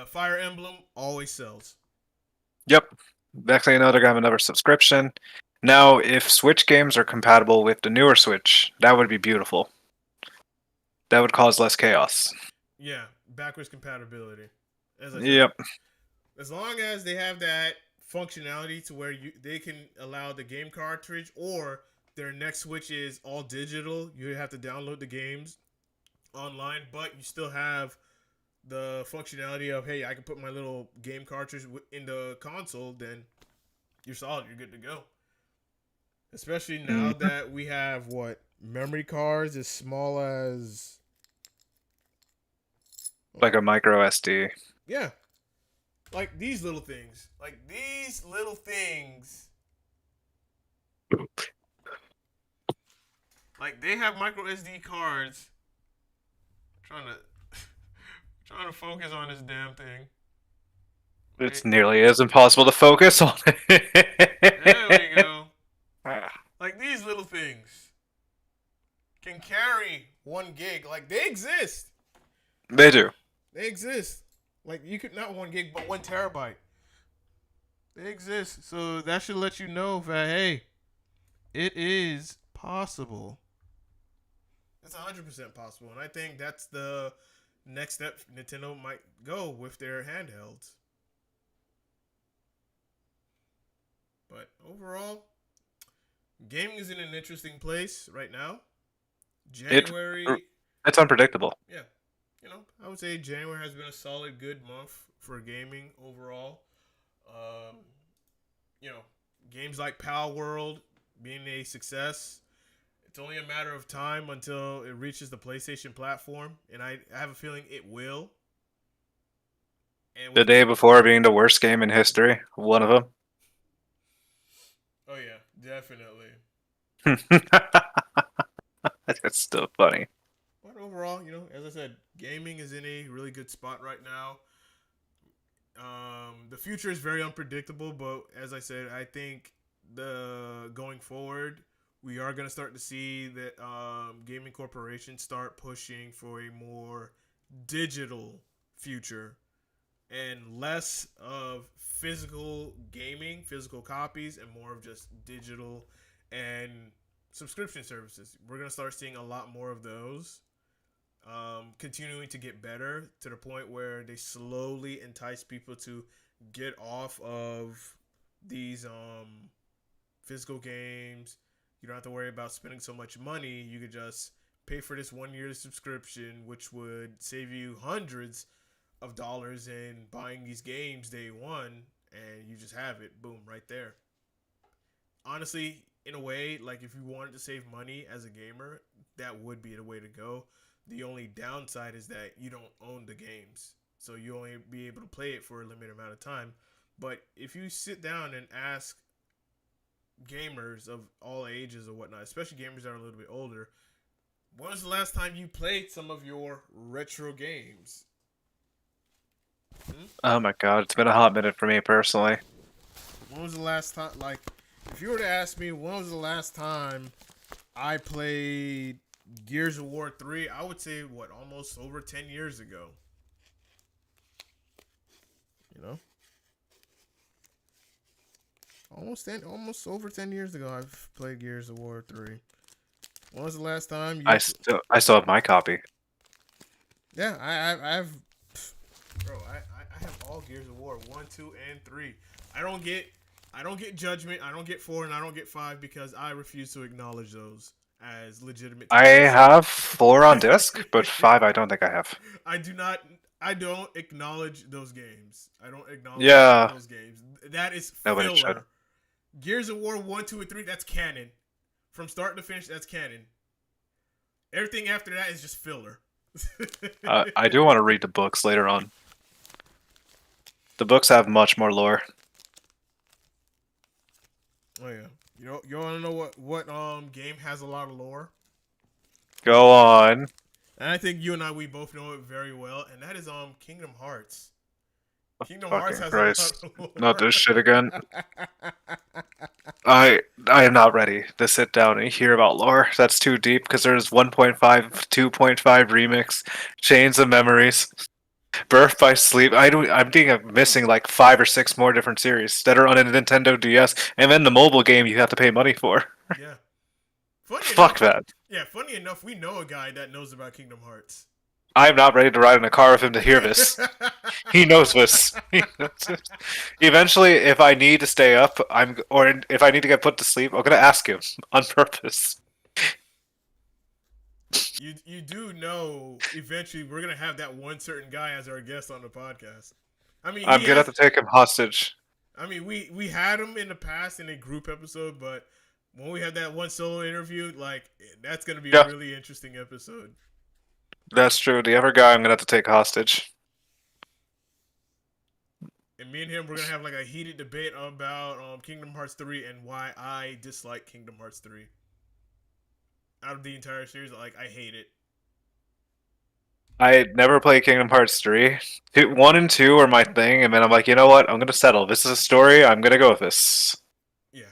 Fire Emblem always sells. Yep. Next thing you know, they're gonna have another subscription. Now, if Switch games are compatible with the newer Switch, that would be beautiful. That would cause less chaos. Yeah, backwards compatibility. As I said, yep. As long as they have that functionality to where they can allow the game cartridge or Their next switch is all digital. You have to download the games online, but you still have the functionality of, hey, I can put my little game cartridge in the console. Then you're solid. You're good to go. Especially now Mhm. that we have what memory cards as small as, Like a micro SD. yeah, like these little things. Like these little things. Like they have micro SD cards. I'm trying to trying to focus on this damn thing. It's Wait, nearly as impossible to focus on there we it. go. Like these little things can carry 1 gig. Like they exist. They do. They exist. Like you could not 1 gig, but 1 terabyte. They exist. So that should let you know that hey, it is possible. It's 100% possible, and I think that's the next step Nintendo might go with their handhelds. But overall, gaming is in an interesting place right now. It January, it's unpredictable. yeah, I would say January has been a solid, good month for gaming overall. Um, you know, games like Power World being a success. It's only a matter of time until it reaches the PlayStation platform, and I have a feeling it will. And The with day before being the worst game in history, one of oh yeah, definitely. them. That's still funny. But overall, as I said, gaming is in a really good spot right now. The future is very unpredictable, but as I said, I think the going forward, we are going to start to see that gaming corporations start pushing for a more digital future and less of physical gaming, physical copies, and more of just digital and subscription services. We're going to start seeing a lot more of those, continuing to get better to the point where they slowly entice people to get off of these physical games. You don't have to worry about spending so much money. You could just pay for this 1 year subscription, which would save you hundreds of dollars in buying these games day one, and you just have it, boom, right there. Honestly, in a way, like if you wanted to save money as a gamer, that would be the way to go. The only downside is that you don't own the games, so you only be able to play it for a limited amount of time. But if you sit down and ask gamers of all ages or whatnot, especially gamers that are a little bit older, when was the last time you played some of your retro games? Hmm? Oh my god, it's been a hot minute for me personally. When was the last time? Like, if you were to ask me, when was the last time I played Gears of War 3? I would say, what, almost over 10 years ago. You know? Almost over 10 years ago, I've played Gears of War 3. When was the last time I you. still have my copy. Yeah, I've. Bro, I have all Gears of War 1, 2, and 3. I don't get. I don't get Judgment, I don't get 4, and I don't get 5 because I refuse to acknowledge those as legitimate I titles. have 4 on disc, but 5 I don't think I have. I do not. I don't acknowledge those games. I don't acknowledge Yeah, those games. That is nobody should. filler. Gears of War 1, 2, and 3, that's canon. From start to finish, that's canon. Everything after that is just filler. I do want to read the books later on. The books have much more lore. Oh yeah. You want to know what game has a lot of lore? Go on. And I think you and we both know it very well, and that is Kingdom Hearts. Kingdom Hearts Fucking has a lot Christ. of Not lore. this shit again. I am not ready to sit down and hear about lore. That's too deep because there's 1.5, 2.5 remix, Chains of Memories, Birth by Sleep. I'm being missing like 5 or 6 more different series that are on a Nintendo DS, and then the mobile game you have to pay money for. Yeah. Funny Fuck enough, that. yeah. Funny enough, we know a guy that knows about Kingdom Hearts. I'm not ready to ride in a car with him to hear this. He knows this. He knows this. Eventually, if I need to stay up, or if I need to get put to sleep, I'm gonna ask him on purpose. You do know eventually we're gonna have that one certain guy as our guest on the podcast. I mean, I'm he gonna have has. to take him hostage. I mean, we had him in the past in a group episode, but when we had that one solo interview, like that's gonna be a Yeah, really interesting episode. that's true. The other guy I'm gonna have to take hostage. And me and him, we're gonna have like a heated debate about Kingdom Hearts 3 and why I dislike Kingdom Hearts 3. Out of the entire series, like I hate it. I never played Kingdom Hearts 3. 1 and 2 are my thing, and then I'm like, you know what? I'm gonna settle. This is a story. I'm gonna go with this. Yeah.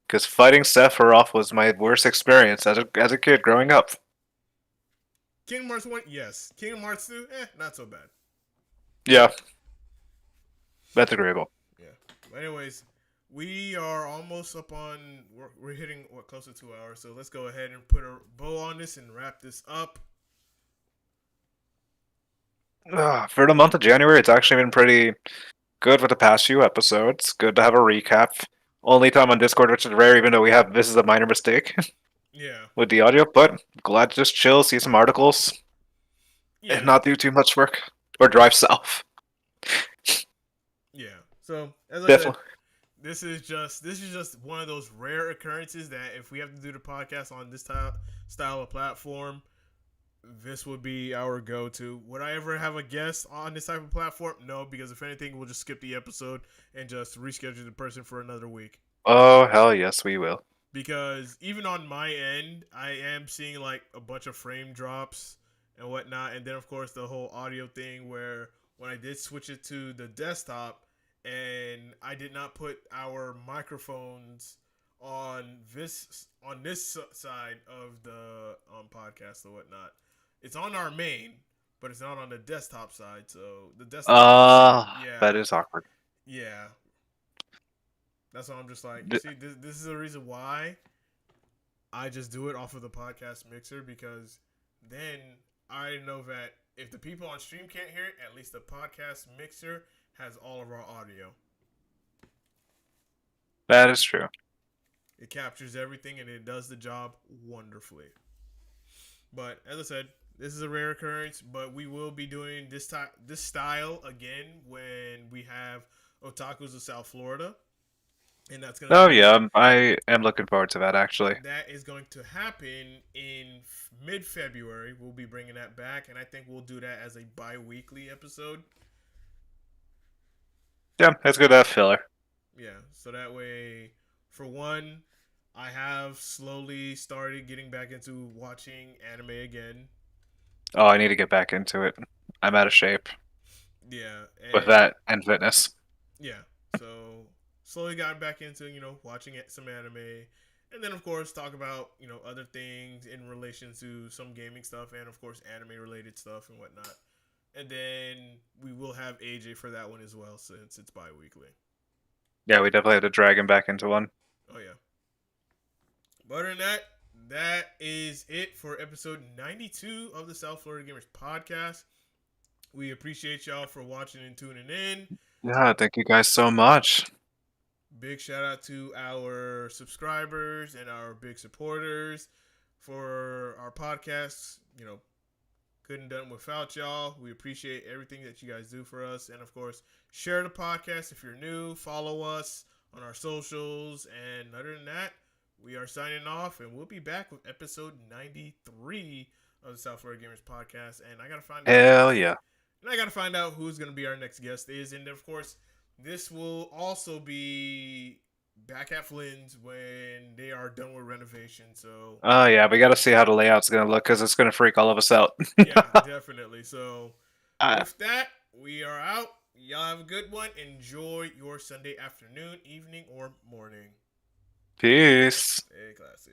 Because fighting Sephiroth was my worst experience as a kid growing up. Kingdom Hearts 1, yes. Kingdom Hearts 2, not so bad. Yeah, that's agreeable. Yeah. But anyways, we are almost up on. We're hitting what close to 2 hours, so let's go ahead and put a bow on this and wrap this up. For the month of January, it's actually been pretty good with the past few episodes. Good to have a recap. Only time on Discord, which is rare, even though we have this is a minor mistake Yeah. with the audio. But glad to just chill, see some articles, Yeah. and not do too much work or drive south. Yeah. So as I Definitely. said, this is just one of those rare occurrences that if we have to do the podcast on this style of platform, this would be our go-to. Would I ever have a guest on this type of platform? No, because if anything, we'll just skip the episode and just reschedule the person for another week. Oh hell yes, we will. Because even on my end, I am seeing like a bunch of frame drops and whatnot, and then of course the whole audio thing where when I did switch it to the desktop and I did not put our microphones on this side of the podcast or whatnot. It's on our main, but it's not on the desktop side. So the desktop, yeah, That is awkward. yeah. That's why I'm just like, you see, this is the reason why I just do it off of the podcast mixer, because then I know that if the people on stream can't hear it, at least the podcast mixer has all of our audio. That is true. It captures everything and it does the job wonderfully. But as I said, this is a rare occurrence, but we will be doing this style again when we have Otakus of South Florida. And that's gonna. Oh yeah, I am looking forward to that actually. That is going to happen in mid-February. We'll be bringing that back, and I think we'll do that as a bi-weekly episode. Yeah, it's good to have filler. Yeah, so that way, for one, I have slowly started getting back into watching anime again. Oh, I need to get back into it. I'm out of shape Yeah, with that and fitness. Yeah, so slowly got back into watching some anime, and then of course talk about other things in relation to some gaming stuff and of course anime related stuff and whatnot. And then we will have AJ for that one as well since it's bi-weekly. Yeah, we definitely have to drag him back into one. Oh yeah. But other than that, that is it for episode 92 of the South Florida Gamers podcast. We appreciate y'all for watching and tuning in. Yeah, thank you guys so much. Big shout out to our subscribers and our big supporters for our podcasts. Couldn't done without y'all. We appreciate everything that you guys do for us. And of course, share the podcast if you're new. Follow us on our socials. And other than that, we are signing off, and we'll be back with episode 93 of the South Florida Gamers podcast. And I gotta find out. Hell yeah. And I gotta find out who's gonna be our next guest is. And of course, this will also be back at Flynn's when they are done with renovation. So. Oh yeah, we got to see how the layout's gonna look because it's gonna freak all of us out. Yeah, definitely. So with that, we are out. Y'all have a good one. Enjoy your Sunday afternoon, evening, or morning. Peace. Hey, classy.